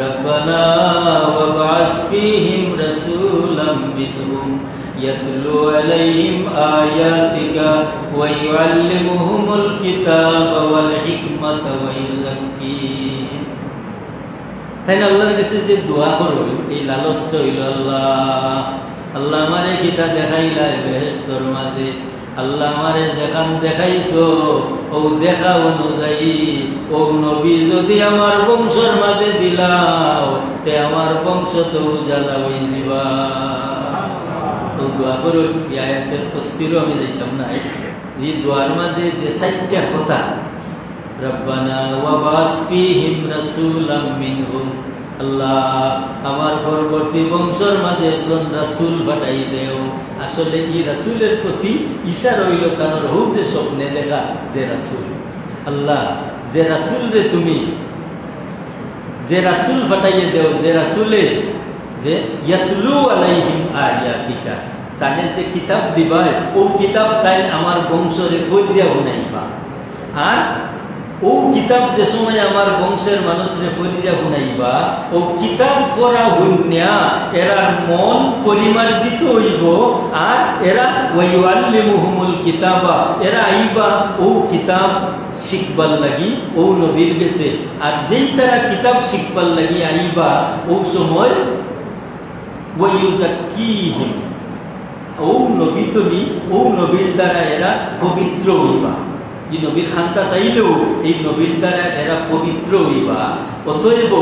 A: রব্বানা ওয়াবআস ফীহিম রাসূলাম মিনহুম ইয়াতলু আলাইহিম আয়াতিকা ওয়া ইউআল্লিমুহুমুল কিতাবা ওয়াল হিকমাতা ওয়া ইউযাক্কিহিম। তাই আল্লাহর কাছে যে দোয়া করবেন, এই লালসটা হইল, আল্লাহ আল্লাহ আমারে কিতা দেখাইলা বেহেশতর মাঝে, আল্লাহ আমারে যেখান দেখাইছো ও দেখা অনুযায়ী ও নবী যদি আমার বংশের মাঝে দিলাও তে আমার বংশ তো উজালা হয়ে যাবা। তো দোয়া করো, এই আয়াতের তাফসীরও আমি যাইতাম না। এই দোয়ার মাঝে যে 4টা কথা, রব্বানা ওয়াবআস ফীহিম রাসূলাম মিনহুম, আল্লাহ আমার পরবর্তী বংশের মাঝে একজন রাসূল পাঠাই দেও। আসলে এই রাসূলের প্রতি ইশারা হইল কারণ হৌ যে স্বপ্নে দেখা যে রাসূল, আল্লাহ যে রাসূল রে তুমি যে রাসূল পাঠাইয়ে দেও, যে রাসূলে যে ইয়াতলু আলাইহিম আয়াতিকা, তাদের যে কিতাব দিবা ও কিতাব তাই আমার বংশরে ফরিয়া শুনাইবা। আর ও কিতাব যে সময় আমার বংশের মানুষরে ফরিয়া শুনাইবা, ও কিতাব পড়া হইনা এরা মন পরিমার্জিত হইব, আর এরা ওয়াইউআল্লিমুহুমুল কিতাবা, এরা আইবা ও কিতাব শিখবার লাগি ও নবীর গেছে। আর যেই তারা কিতাব শিখবার লাগি আইবা, ও সময় ওয়াইউযাক্কিহিম, ও নবী তনি ও নবীর দ্বারা এরা পবিত্র হইবা। এই নবীর খান্তা তাইলেও এই নবীর দ্বারা এরা পবিত্র হইবা। অতএব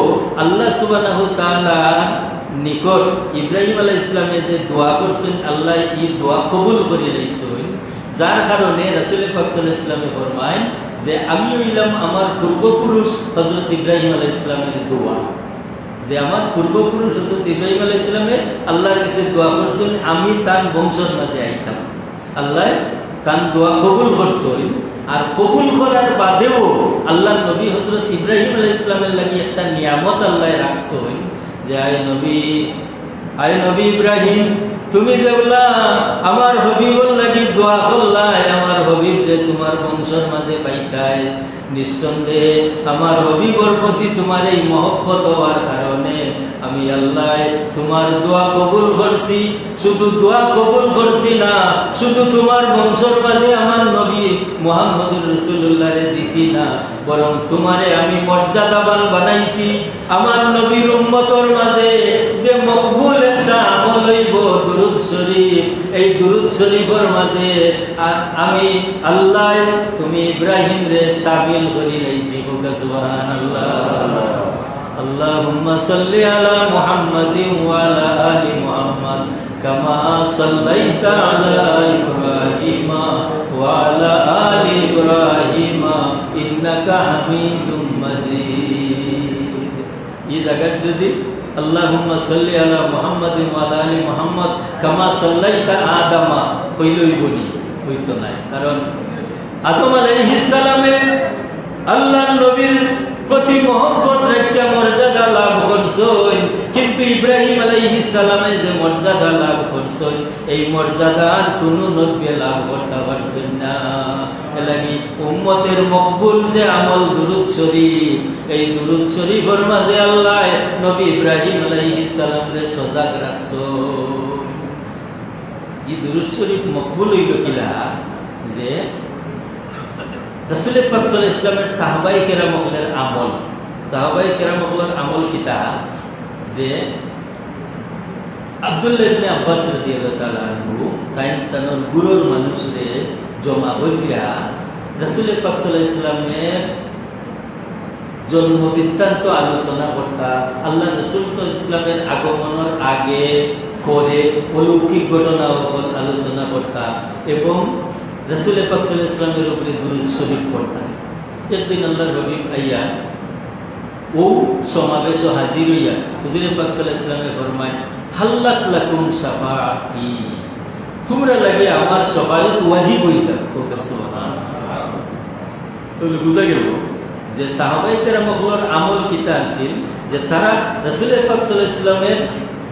A: আল্লাহ সুবহানাহু ওয়া তাআলা নিকট ইব্রাহিম আলাইহিস সালামে যে দোয়া করছেন, আল্লাহ এই দোয়া কবুল করে লইছেন, যার কারণে রাসূল পাক সাল্লাল্লাহু আলাইহি ওয়াসাল্লাম ফরমায়েন যে আমি হইলাম আমার পূর্বপুরুষ হযরত ইব্রাহিম আলাইহিস সালামের দোয়া, যে আমার পূর্বপুরুষ হযরত ইব্রাহিম আলাইহিস সালামে আল্লাহর কাছে দোয়া করছেন আমি তার বংশের মাঝে আইতাম। আল্লাহ তার দোয়া কবুল করছেন। আর কবুল করার বাদেও আল্লাহ নবী হযরত ইব্রাহিম আলাইহিস সালামের লাগি একটা নিয়ামত আল্লাহ রাখছেন, যে আয় নবী ইব্রাহিম, তুমি যেগুলা আমার হবিবর লাগি দোয়া করলাই, আমার হবিবরে তোমার বংশের মাঝে পাইতাই, নিঃসন্দেহে আমার হবিবর প্রতি তোমার এই মহব্বত হওয়ার কারণে আমি আল্লাহ তোমার দোয়া কবুল করছি। শুধু দোয়া কবুল করছি না, শুধু তোমার বংশের মাঝে আমার নবী মুহাম্মদুর রাসূলুল্লাহ রে দিছি না, বরং তোমারে আমি মর্যাদাবান বানাইছি। আমার নবীর উম্মতের মাঝে যে মকবুল একটা আমল হইব দুরূদ শরীফ, এই দুরূদ শরীফের মাঝে আমি আল্লাহ তুমি ইব্রাহিম রে শামিল করে লইছি। সুবহানাল্লাহ। আল্লাহুম্মা সাল্লি আলা মুহাম্মাদিন ওয়া আলা আলি মুহাম্মাদ কামা সাল্লাইতা আলা ইব্রাহিম ওয়া আলা আলি ইব্রাহিম ইন্নাকা হামিদুম মাজিদ। এই জায়গায় যদি আল্লাহুম্মা সাল্লি আলা মুহাম্মাদিন ওয়া আলা আলি মুহাম্মাদ কামা সাল্লাইতা আদামা হইলই বলি, হইতো না। কারণ আদম আলাইহিস সালামে আল্লাহর নবীর প্রতি মহব্বত রেখে মর্যাদা লাভ করছেন, কিন্তু ইব্রাহিম আলাইহিস সালামে যে মর্যাদা লাভ করছেন এই মর্যাদা আর কোনো নবী লাভ করতে পারছেন না। এলাকি উম্মতের মকবুল যে আমল দুরূদ শরীফ, এই দুরূদ শরীফের মাঝে আল্লাহ নবী ইব্রাহিম আলাইহিস সালামকে সজাগ রাখছেন। এই দুরূদ শরীফ মকবুল হইল কিলা, যে রাসূল পাক সাল্লাল্লাহু আলাইহি ওয়াসাল্লামের সাহাবায়ে কেরামের আমল, সাহাবায়ে কেরামগুলোর আমল কিতা যে আব্দুল্লাহ ইবনে আব্বাস রাদিয়াল্লাহু তাআলা আনহু তানোর গুরুর মানুষরে জমা হইয়া রাসূল পাক সাল্লাল্লাহু আলাইহি ওয়াসাল্লামের জন্ম বৃত্তান্ত আলোচনা করতা, আল্লাহ রাসূল সাল্লাল্লাহু আলাইহি ওয়াসাল্লামের আগমনের আগে পরে অলৌকিক ঘটনা আলোচনা করতা এবং রাসূল পাক সাল্লাল্লাহু আলাইহি ওয়াসাল্লামের উপরে দুরূদ শরীফ পড়তা। একদিন আল্লাহর হাবিব আইয়া ও সমাবেশ হাজির হইয়া হুজুর পাক সাল্লাল্লাহু আলাইহি ওয়াসাল্লামে ফরমায়, হাল্লাত লাকুম শাফাআতি, তোমরা লাগে আমার শাফাআত ওয়াজিব হয়ে যাক। সুবহানাল্লাহ। তাহলে বুঝা গেল যে সাহাবায়ে কেরামগুলোর আমল কিতা আছিল যে তারা রাসূল পাক সাল্লাল্লাহু আলাইহি ওয়াসাল্লামের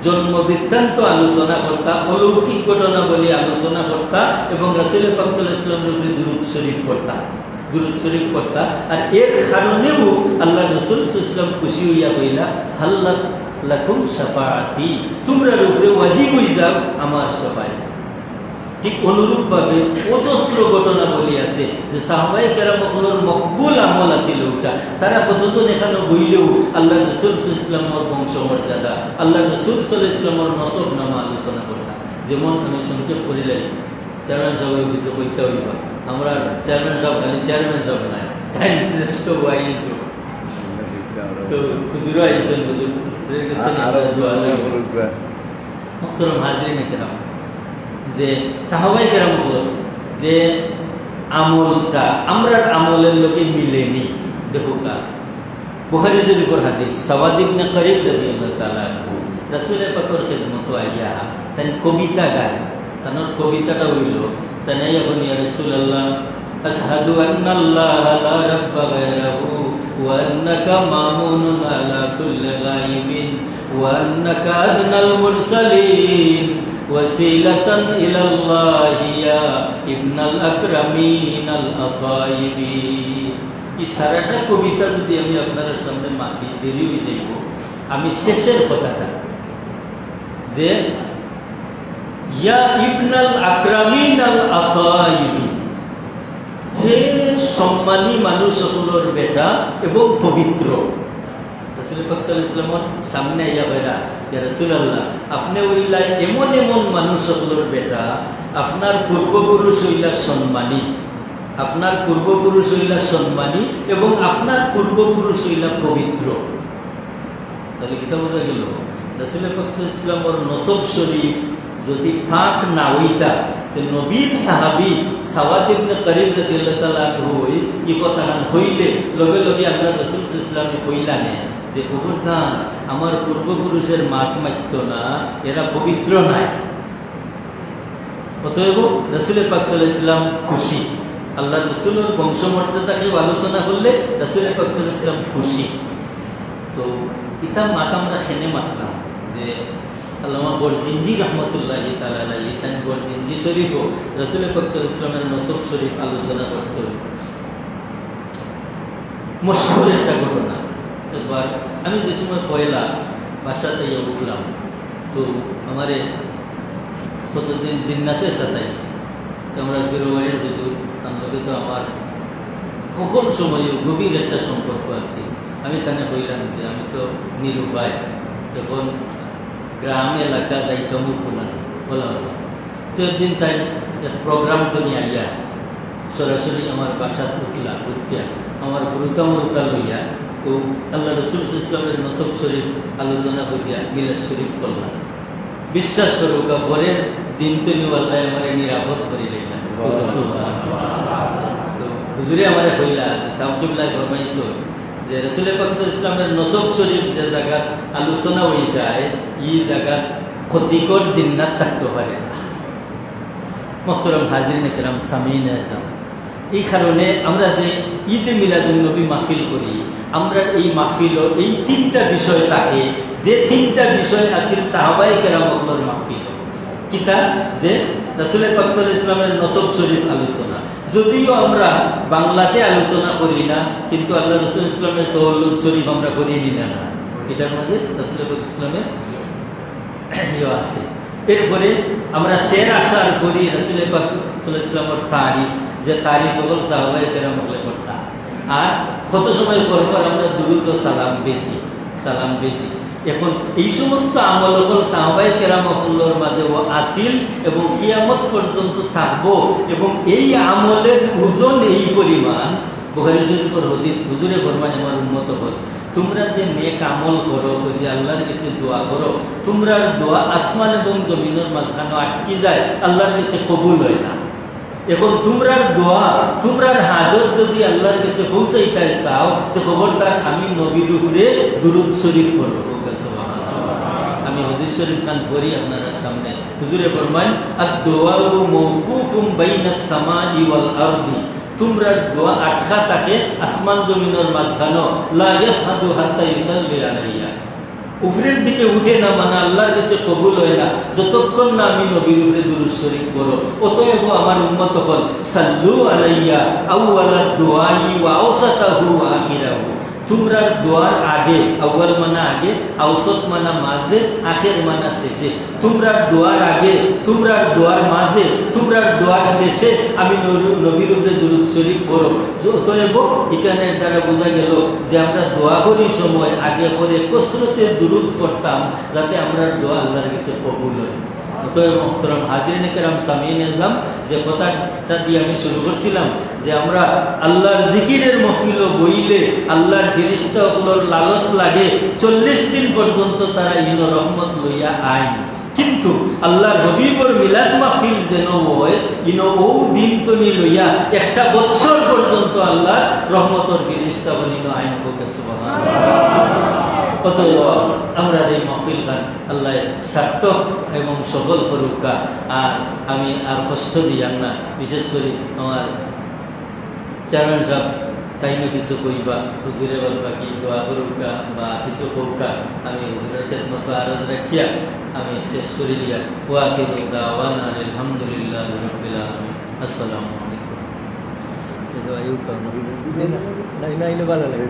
A: জন্ম বৃত্তান্ত আলোচনা করতা, অলৌকিক ঘটনাবলী আলোচনা করতা এবং রাসূল পাক সাল্লাল্লাহু আলাইহি ওয়াসাল্লামের উপরে দুরূদ শরীফ পড়তা। আর এর কারণেও আল্লাহ রাসূল সাল্লাল্লাহু আলাইহি ওয়াসাল্লাম খুশি হইয়া কইলা, হাল্লাত লাকুম শাফাআতি, তোমরা উপরে ওয়াজিব হয়ে যাও আমার শাফাআত। ঠিক অনুরূপভাবে অজস্র ঘটনা বলি আছে যে সাহাবায়ে কেরামগুলোর মকবুল আমল আছিল ওটা। তারা কতজন এখানে বইলেও আল্লাহ রাসূল সাল্লাল্লাহু আলাইহি ওয়াসাল্লামের বংশমর্যাদা, আল্লাহ রাসূল সাল্লাল্লাহু আলাইহি ওয়াসাল্লামের নসব নামা আলোচনা করতা। যেমন আমি সংক্ষেপ করিলাই, চেয়ারম্যান সাহেব কিছু কইতে হইবা, আমরা চেয়ারম্যান সাহেব খালি চেয়ারম্যান সাহেব নাই, তাই শ্রেষ্ঠ ওয়াইজ তো হুজুর আইছেন, হুজুর মুহতারাম হাজিরিন কিরাম, যে সাহাবায়ে কেরামগুলো যে আমলটা আমরার আমলের লোকে মিলেনি। দেখো কা বুখারী শরীফের হাদিস, সাওয়াদ ইবনে করিব রাদিয়াল্লাহু তাআলা আনহু রাসূল পাকের খিদমত আইয়া তান কবিতা গায়। তানোর কবিতাটা হইল তানে এখন ইয়া রাসূলুল্লাহ আশহাদু আন্নাল্লাহা লা রাব্বা গায়রাহু ওয়া আন্নাকা মামুনুন আলা কুল্লি গায়বিন ওয়া আন্নাকা আদনাল মুরসালিন ওয়াসিলাতান ইলাল্লাহি ইয়া ইবনাল আকরামিনাল আতাইবি। এই সারাটা কবিতা যদি আমি আপনাদের সামনে মাতি দেরি হয়ে যাইব, আমি শেষের কথাটা যে ইয়া ইবনাল আকরামিনাল আতাইবি, হে সম্মানী মানুষ সকলের বেটা এবং পবিত্র। রাসূল পাক সাল্লাল্লাহু আলাইহি ওয়াসাল্লামের সামনে আইয়া কইরা, ইয়া রাসূলুল্লাহ, আপনি হইলা এমন এমন মানুষ সকলের বেটা, আপনার পূর্বপুরুষ হইলা সম্মানী, আপনার পূর্বপুরুষ হইলা সম্মানী এবং আপনার পূর্বপুরুষ হইলা পবিত্র। তাহলে কিতা বোঝা গেল, রাসূল পাক সাল্লাল্লাহু আলাইহি ওয়াসাল্লামের নসব শরীফ যদি পাক না হইতা তো নবীর সাহাবী সাওয়াদ ইবনে করিব রাদিয়াল্লাহু তাআলা আনহু এই কথাটা হইলে লগে লগে আল্লাহ রাসূল সাল্লাল্লাহু আলাইহি ওয়াসাল্লাম কইলানে যে খবরদার আমার পূর্বপুরুষের মাত মাত্য না, এরা পবিত্র নাই। অতএব রাসূল পাক সাল্লাল্লাহু আলাইহি ওয়াসাল্লাম খুশি, আল্লাহ রাসূলের বংশমর্যাদাকে আলোচনা করলে রাসূল পাক সাল্লাল্লাহু আলাইহি ওয়াসাল্লাম খুশি। তো ইতা মাত আমরা খেনে মাতলাম যে আল্লামা বরজিনজি রহমতুল্লাহি তাআলা আলাইহি তান বরজিনজি শরীফও রাসূল পাক সাল্লাল্লাহু আলাইহি ওয়াসাল্লামের নসব শরীফ আলোচনা করছেন। মশহুর একটা ঘটনা, একবার আমি যে সময় পয়লা বাসাতে উঠলাম তো আমারে কতদিন জিন্নাতে সাতাইছে, আমরা বেরোবাড়ির হুজুর আমাকে তো আমার কখন সময়ে গভীর একটা সম্পর্ক আছে। আমি তাকে কইলাম যে আমি তো নিরুপায়, যখন গ্রাম এলাকা যাইতাম বলা হলো তো একদিন তাই এক প্রোগ্রাম তো নিয়ে আইয়া সরাসরি আমার বাসাত উঠলা, উঠিয়া আমার গুরুতা লইয়া তো আল্লাহ রাসূল সাল্লাল্লাহু আলাইহি ওয়াসাল্লামের নসব শরীফ আলোচনা করিয়া মিলাদ শরীফ করলাম। বিশ্বাস করো ঘরের দিন তো আল্লাহ আমার নিরাপদ করে রেখা। তো হুজুরে আমার কইলা সামকিবলাই ফরমাইছো যে রাসূল পাক সাল্লাল্লাহু আলাইহি ওয়াসাল্লামের নসব শরীফ যে জায়গা আলোচনা হয়ে যায় এই জায়গা ক্ষতিকর জিন্নাত থাকতে পারে না। মুহতারাম হাজিরিন কিরাম সামিঈন আযম, এই কারণে আমরা যে ঈদে মিলাদুন নবী মাহফিল করি, আমরা এই মাহফিল এই তিনটা বিষয় থাকে, যে তিনটা বিষয় আছিল সাহাবায়ে কেরামগুলোর মাহফিল। কিতা যে রাসূল পাক সাল্লাল্লাহু আলাইহি ওয়াসাল্লামের নসব শরীফ আলোচনা, যদিও আমরা বাংলাতে আলোচনা করি না কিন্তু আল্লাহ রাসূল সাল্লাল্লাহু আলাইহি ওয়াসাল্লামের তাওয়াল্লুদ শরীফ আমরা করিনি না, এটার মধ্যে রাসূল পাক সাল্লাল্লাহু আলাইহি ওয়াসাল্লামের আছে। এরপরে আমরা শের আশার করি রাসূল পাক সাল্লাল্লাহু আলাইহি ওয়াসাল্লামের তারিফ, যে তারিফ হল সাহাবায়ে কেরামগুলো করতা। আর কত সময় পর পর আমরা দ্রুত সালাম বেশি। এখন এই সমস্ত আমল হল সাহাবায়ে কেরামুল্লাহর মাঝে আসিল এবং কিয়ামত পর্যন্ত থাকবো, এবং এই আমলের ওজন এই পরিমাণ। বুখারী শরীফের হাদিস, হুজুরে ফরমান আমার উম্মত হল, তোমরা যে নেক আমল করো, যে আল্লাহর কাছে দোয়া করো, তোমরার দোয়া আসমান এবং জমিনের মাঝখানে আটকে যায়, আল্লাহর কাছে কবুল হয় না। এখন তোমরার দোয়া, তোমরার হাজত যদি আল্লাহর কাছে পৌঁছাইতে চাও, তো খবরদার আমি নবীর উপরে দুরূদ শরীফ পড়ব। আমি হাদিস শরীফ খান পড়ি আপনার সামনে। হুজুরে ফরমান, আদ-দুআউ মাওকুফুম বাইনাস সামাই ওয়াল আরদি, তোমরার দোয়া আটকা থাকে আসমান জমিনের মাঝখানে, লা ইয়াসহাদু হাত্তা ইউসাল্লি আলাইয়া, উপরের দিকে উঠে না, মানে আল্লাহর কাছে কবুল হয় না যতক্ষণ না আমি নবীর উপরে দুরূদ শরীফ পড়ো। অতএব আমার উম্মত হল, সাল্লু আলাইয়া আউয়ালাদ দুআই ওয়া আওসাতাহু ওয়া আখিরাহু, তোমরার দোয়ার আগে, আউয়াল মানা আগে, আওসত মানা মাঝে, আখির মানা শেষে, তোমরার দোয়ার আগে, তোমরার দোয়ার মাঝে, তোমরার দোয়ার শেষে আমি নবীর উপরে দুরূদ শরীফ পড়ো। অতএব এখানের দ্বারা বোঝা গেল যে আমরা দোয়া করি সময় আগে করে কসরতের দুরূদ পড়তাম, যাতে আমরা দোয়া আল্লাহর কাছে কবুল হয়। অতএব মোহতরম হাজরিনে কেরাম, সামিঈনে আযম, যে কথাটা দিয়ে আমি শুরু করছিলাম, যে আমরা আল্লাহর জিকিরের মাহফিল বইলে আল্লাহর ফেরেশতাগুলোর লালস লাগে 40 দিন পর্যন্ত তারা ইন রহমত লইয়া আইন, কিন্তু আল্লাহর হবিবর মিলাদ মাহফিল যেন হয় ইন ও দিন তনি লইয়া 1 বছর পর্যন্ত আল্লাহর রহমতর ফেরেশতা বলিনো আইন করতে। সুবহানাল্লাহ। অতএব আমরা এই মাহফিল খান আল্লাহ সার্থক এবং সফল করুকা। আর আমি আর কষ্ট দিয়াম না, বিশেষ করে আমার চেয়ারম্যান সাহেব তাইনো কিছু কইবা, হুজুরে বলবা কি দোয়া করুকা বা কিছু কৌকা, আমি হুজুরের খেদমত আরজ রাখিয়া আমি শেষ করে দিয়া ওয়াখিরু দাওয়ানা আলহামদুলিল্লাহি রাব্বিল আলামিন। আসসালামু আলাইকুম। ভালো লাগে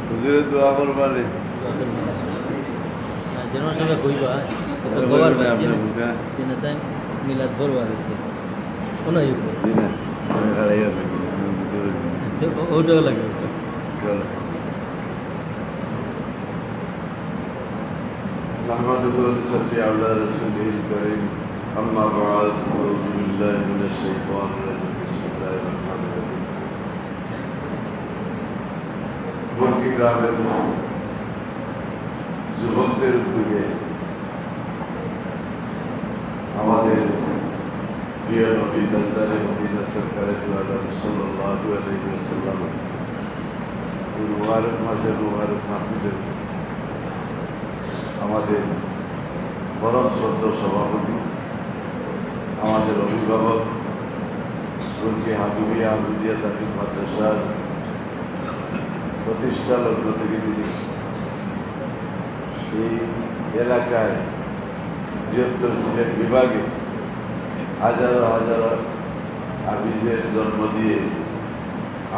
B: হুজুরে দোয়া করবারে
A: যেন সবাই কইবা মিলাদ করবার হয়েছে ওটাও লাগে।
B: نحمده ونصلي على رسوله الكريم أما بعد أعوذ بالله من الشيطان الرجيم بسم الله الرحمن الرحيم বর্গী গ্রামের যুবকদের উদ্যোগে আমাদের প্রিয় নবী তাজদারে মদিনা সরকারে দু আলম সাল্লাল্লাহু আলাইহি ওয়াসাল্লাম মুবারক মাসের মুবারক মাহফিলে আমাদের পরম শ্রদ্ধেয় সভাপতি, আমাদের অভিভাবক, সুরকি হাবিবিয়া হাফিজিয়া তাফিজ মাদ্রাসার প্রতিষ্ঠা লগ্ন থেকে তিনি এই এলাকায় বৃহত্তর সিলেট বিভাগে হাজারো হাজারো হাফিজের জন্ম দিয়ে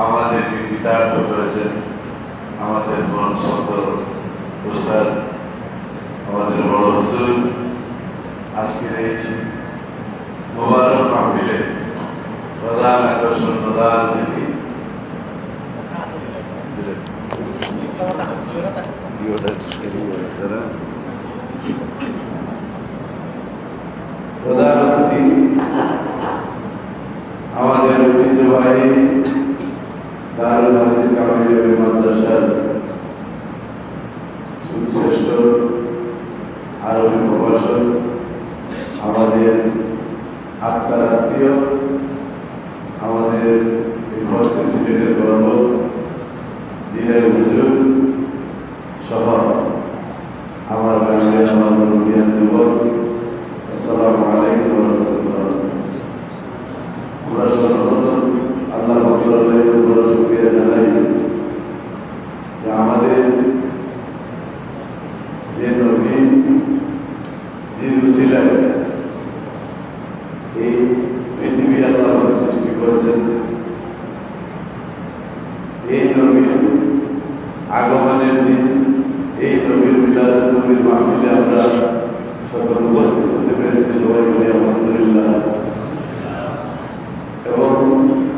B: আমাদেরকে কৃতার্থ করেছেন। আমাদের মন সত্তর উস্তাদ, আমাদের বড় হুজুর আজকের এই মোবারক মাহফিলে প্রধান আকর্ষণ, প্রধান অতিথি প্রধান অতিথি আমাদের ঐতিহ্যবাহী দারুল হাদিস কামিল মাদ্রাসার শ্রেষ্ঠ আরবি প্রভাষক, আমাদের আত্মার আত্মীয়, আমাদের ইউনিভার্সিটির গর্ব, দিনের হুজুর সহ আমার গ্রামের আমার মুরব্বিয়ান যুবক, আসসালামু আলাইকুম ওয়া রাহমাতুল্লাহ। আমরা সর্বপ্রথম আল্লাহ পাকের উপর শুকরিয়া জানাই যে আমাদের যে নবী যে উসিলায় এই পৃথিবী আল্লাহ সৃষ্টি করেছেন, এই নবীর আগমনের দিন, এই নবীর মিলাদ নবীর মাহফিলে আমরা সকল উপস্থিত হতে পেরেছে সবাই বলি আলহামদুলিল্লাহ। এবং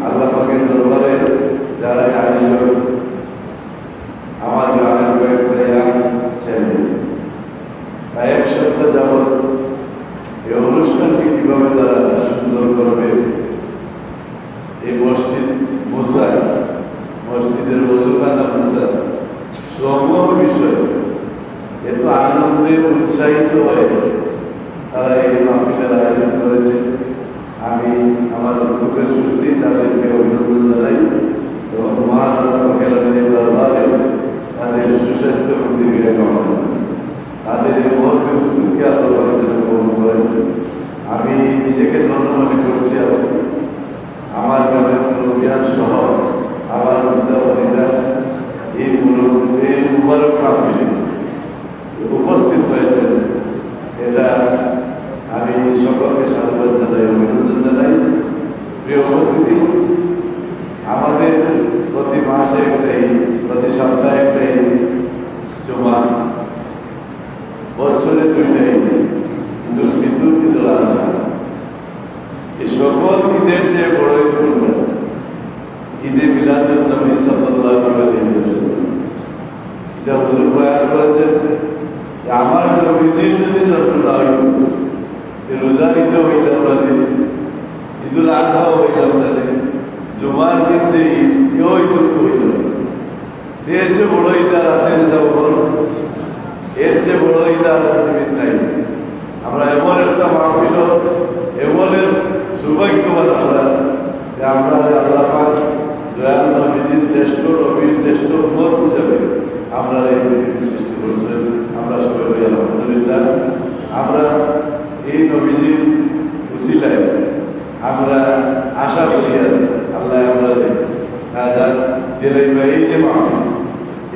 B: আল্লাহ পাকের দরবারে যারা আয়োজন, আমার গ্রামের কয়েকটা ছেলে প্রায় এক সপ্তাহ যাবৎ এই অনুষ্ঠানকে কিভাবে তারা সুন্দর করবে, এই মসজিদ মুসাই, মসজিদের ওজুখানা মুসাই, সমূহ বিষয় এত আনন্দে উৎসাহিত হয়ে তারা এই মাহফিলের আয়োজন করেছে। আমি আমার বক্তব্যের শুরুতেই তাদেরকে অভিনন্দন জানাই এবং মহান দরবারে তাদের সুস্বাস্থ্য প্রতিক্রিয়া কামনা করি। তাদের এই মহৎ হুজুরকে আল্লাহ গ্রহণ করেন। আমি নিজেকে ধন্য মনে করছি আজকে আমার গ্রামের মুরব্বিয়ান সহ আমার উদ্যাবনীরা এই মুবারক মাহফিলে উপস্থিত হয়েছেন। এটা আমি সকলকে সাধুবাদ জানাই, অভিনন্দন জানাই। প্রিয় উপস্থিতি, আমাদের প্রতি মাসে একটাই, প্রতি সপ্তাহে একটাই জমা, বছরে দুইটাই, ঈদুল ফিতর, ঈদুল আজহা। এই সকল ঈদের চেয়ে বড় ঈদ কোনটা? ঈদে মিলাদুন নবী সাল্লাল্লাহু আলাইহি ওয়াসাল্লাম। এটা হুজুর বয়ান করেছেন যে আমার নবীজির যদি জন্ম না হইত, রোজার ঈদও হইতাম না রে, ঈদুল আজহাও হইতাম না রে, জুমার দিন যে ঈদ, এও ঈদ হইল না। এর চেয়ে বড় ঈদ আর আছে যাব বল? এর চেয়ে বড় ঈদ আর পৃথিবীর নাই। আমরা এমন একটা মাহফিল, এমন সৌভাগ্যবান আমরা যে আমরা আল্লাহ পাক দয়াল নবীজির শ্রেষ্ঠ নবীর শ্রেষ্ঠ উম্মত হিসাবে আমরা এই পৃথিবীর সৃষ্টি করেছেন। আমরা সবাই বলি আলহামদুলিল্লাহ। আমরা এই নবীজির উসিলায় আমরা আশা করি আর আল্লাহ আমরা দিলে এই যে মাহফিল,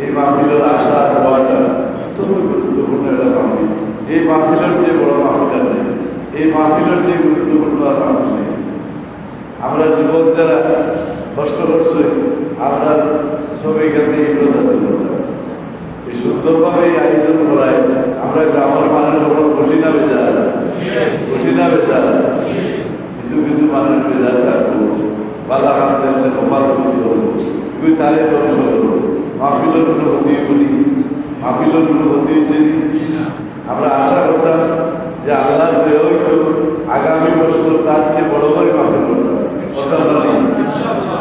B: এই মাহফিলের আশা হওয়াটা অত্যন্ত গুরুত্বপূর্ণ একটা মাহফিল। এই মাহফিলের চেয়ে বড় মাহফিল নেই, এই মাহফিলের চেয়ে গুরুত্বপূর্ণ আর মাহফিল নেই। আমরা যুবক যারা কষ্ট করছি, আমরা সবাই এখান থেকে বিরত আছি। এই সুন্দরভাবে এই আয়োজন করায় আমরা গ্রামের মানুষ আমরা খুশি না বেজার, খুশি না বেজার। কিছু কিছু মানুষ বেজার থাকবো, বালা হাতে কপাল খুশি করবো, তুই তারে ধ্বংস করবো। মাহফিলের কোনো ক্ষতি করি, মাহফিলের কোনো ক্ষতি হয়েছে। আমরা আশা করতাম যে আল্লাহর দেহ আগামী বছর তার চেয়ে বড় করে মাহফিল করতাম।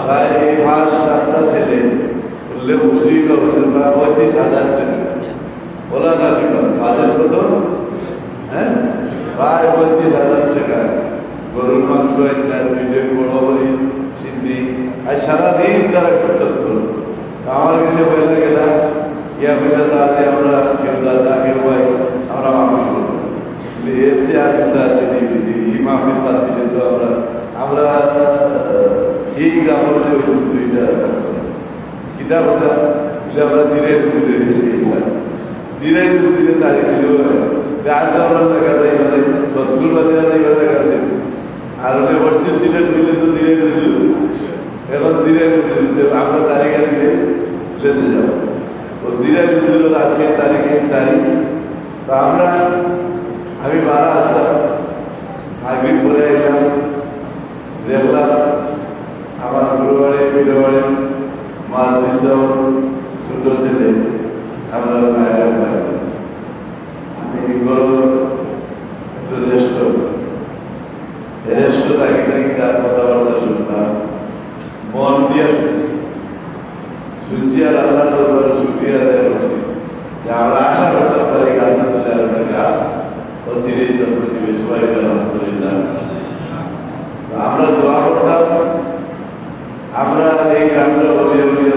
B: প্রায় এই মাস 7টা ছেলে বললে খুশি হচ্ছে প্রায় 35,000 টাকা। বলা না বাজেট কত? হ্যাঁ, প্রায় 35,000 টাকা। গরুর মাংস একটা, দুইটা বড় বড়ি সিদ্ধি, আর সারাদিন তারা করতে। আমার কাছে বলে গেলাম ইয়া বলে তাহলে আমরা কেউ দাদা কেউ ভাই আমরা মাহফিল করতাম। এর চেয়ে আর কিন্তু আছে পৃথিবী। এই মাহফিল বাদ দিলে তো আমরা এই গ্রামের যে দুইটা কিতাব ওটা আমরা দিনের দিনের তারিখ দিলেও আজ আমরা দেখা যায় মানে 70 বাজার দেখা আছে। আর ওটা মসজিদ দিনের মিলে তো দিনের এখন দিনের আমরা তারিখ আর দিলে লেতে যাবো। ও দিনের আজকের তারিখে তারিখ তো আমি বারা আসতাম, আগে পরে এলাম, দেখলাম আমার গুরুবাড়ি বিরবাড়ি মার দিশাও ছোট ছেলে আমরা বাইরে আমি গরম একটু রেস্ট থাকি থাকি তার কথাবার্তা শুনতাম, মন দিয়ে শুনছি আর আল্লাহ দরবারে শুকরিয়া আদায় করছি যে আমরা আশা করতে পারি গাছ না তুলে আপনার গাছ ও চিরে যত্ন দিবে সবাই আলহামদুলিল্লাহ। আমরা দোয়া করতাম আমরা এই গ্রামটা অলিয়া অলিয়া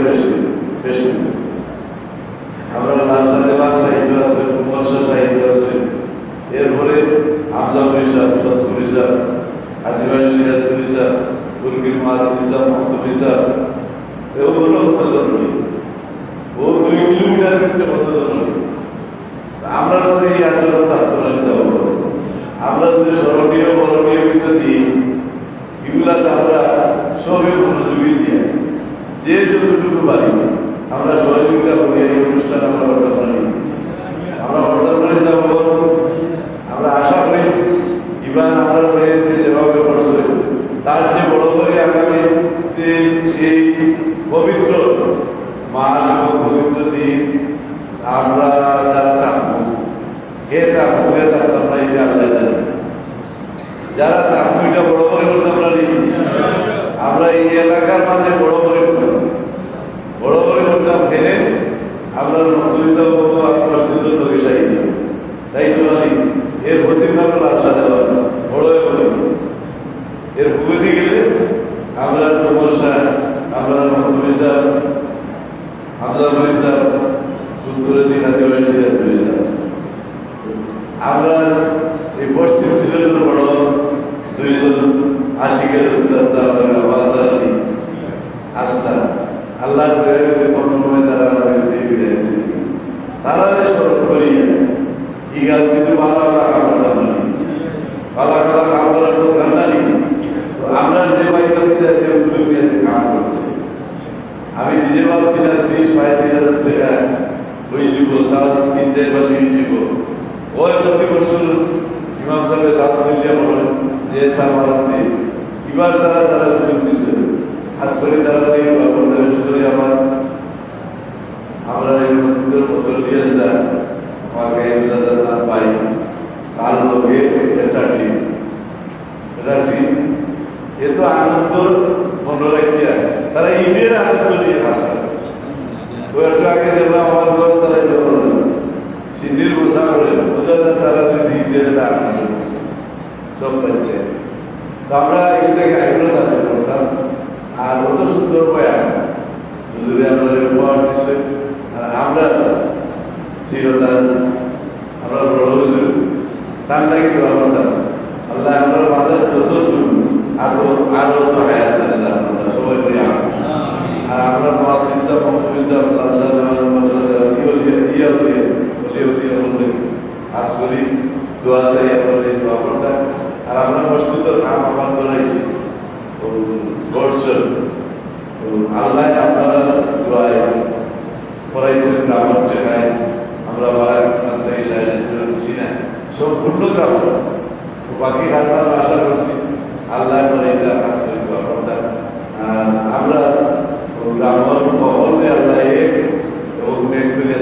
B: বেশি আমরা লালসা দেওয়ার সাহিত্য আছে, কুমারসা সাহিত্য আছে, এরপরে আমজাদ হিসাব, সত্তর হিসাব, আজিবাড়ি সিরাজপুর হিসাব, তুর্কির মাদ হিসাব, মক্তব হিসাব, এগুলো কত জরুরি। ও 2 কিলোমিটার হচ্ছে কত জরুরি। আমরা যদি এই আচরণ তাৎপর্য যাব, আমরা যদি স্মরণীয় বরণীয় কিছু দিই, এগুলাতে আমরা সবে মনোযোগী দিয়ে যে যতটুকু পারি আমরা সহযোগিতা করি। এই অনুষ্ঠান আমরা করতে পারি, আমরা করতে পারি যাব আমরা আশা করি ইমান আমরা মেয়েতে যেভাবে করছে তার চেয়ে বড় করে আগামী এই পবিত্র মাস এবং পবিত্র দিন আমরা যারা থাকবো কে থাকবো কে থাকতাম না এটা আল্লাহ জানি। যারা থাকবো এটা বড় করে করতাম না আমরা এই এলাকার মাঝে বড় করে করতাম খেলে আমরা মসজিদ লোকে চাইনি তাই তো এর ভসির নামে ব্যবসা দেওয়া বড় হয়ে বলে এর ভুগে গেলে আমরা প্রমোদ সাহেব আমরা মহম্মদ সাহেব হামজা ভাই সাহেব উত্তরে দিন আমরা এই পশ্চিম সিলেটের বড় দুইজন আশিকের আস্থা আল্লাহ সময় তারা তারা স্মরণ করিয়া কি গাছ কিছু ভালো কাম করতাম না ভালো কাম করার দোকান জানি আমরা যে বাইকে উদ্যোগ নিয়ে কাম করছি আমি নিজে ভাবছি না 30-35 টাকা ওই যুব সাত 3-4 বছর যুব ওই প্রতি বছর ইমাম সাহেব সাহায্য বলেন যে সামারাতে এবার তারা উদ্যোগ দিচ্ছে খাস করে তারা আমার আমরা এই মসজিদের বোতল নিয়ে আসলাম আমাকে নাম পাই কাল লোকে এটা ঠিক এ তো আনন্দ মনে রাখিয়া তারা ঈদের আনন্দ নিয়ে আসে ওই একটু আগে দেখলাম আমার ঘর তারা সিন্দির বসা করে বোঝা যায় তারা যদি ঈদের আনন্দ করছে সব পাচ্ছে তো আমরা এগুলোকে আগ্রহ তাদের করতাম আর অত সুন্দর বয়ান হুজুরে আমরা উপহার দিচ্ছে আর আমরা চিরতার আমরা বড় হুজুর তার লাগে তো আমরা আল্লাহ আমরা বাজার যত শুনুন আরো তো হায়াত আমরা সবাই বলি আর আমরা মহাদিসা মহাদিসা কাজ করি দোয়া চাই আমরা দোয়া করতাম আর আমরা মসজিদের নাম আমার করাইছি আল্লাহ আপনারা দোয়ায় করাইছেন গ্রামের জায়গায় আমরা দিচ্ছি না সম্পূর্ণ গ্রাম বাকি কাজ আমরা আশা করছি আল্লাহ এটা কাজ করে দোয়া করতাম আর আমরা গ্রামের মহলে আল্লাহ এক এবং মেঘ করে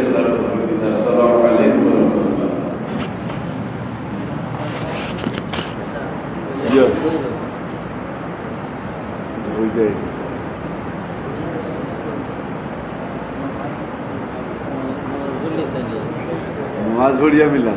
B: আসসালামু আলাইকুম ওয়া রাহমাতুল্লাহ।
A: বললি তাহলে
B: মাছ ভরিয়া মিলা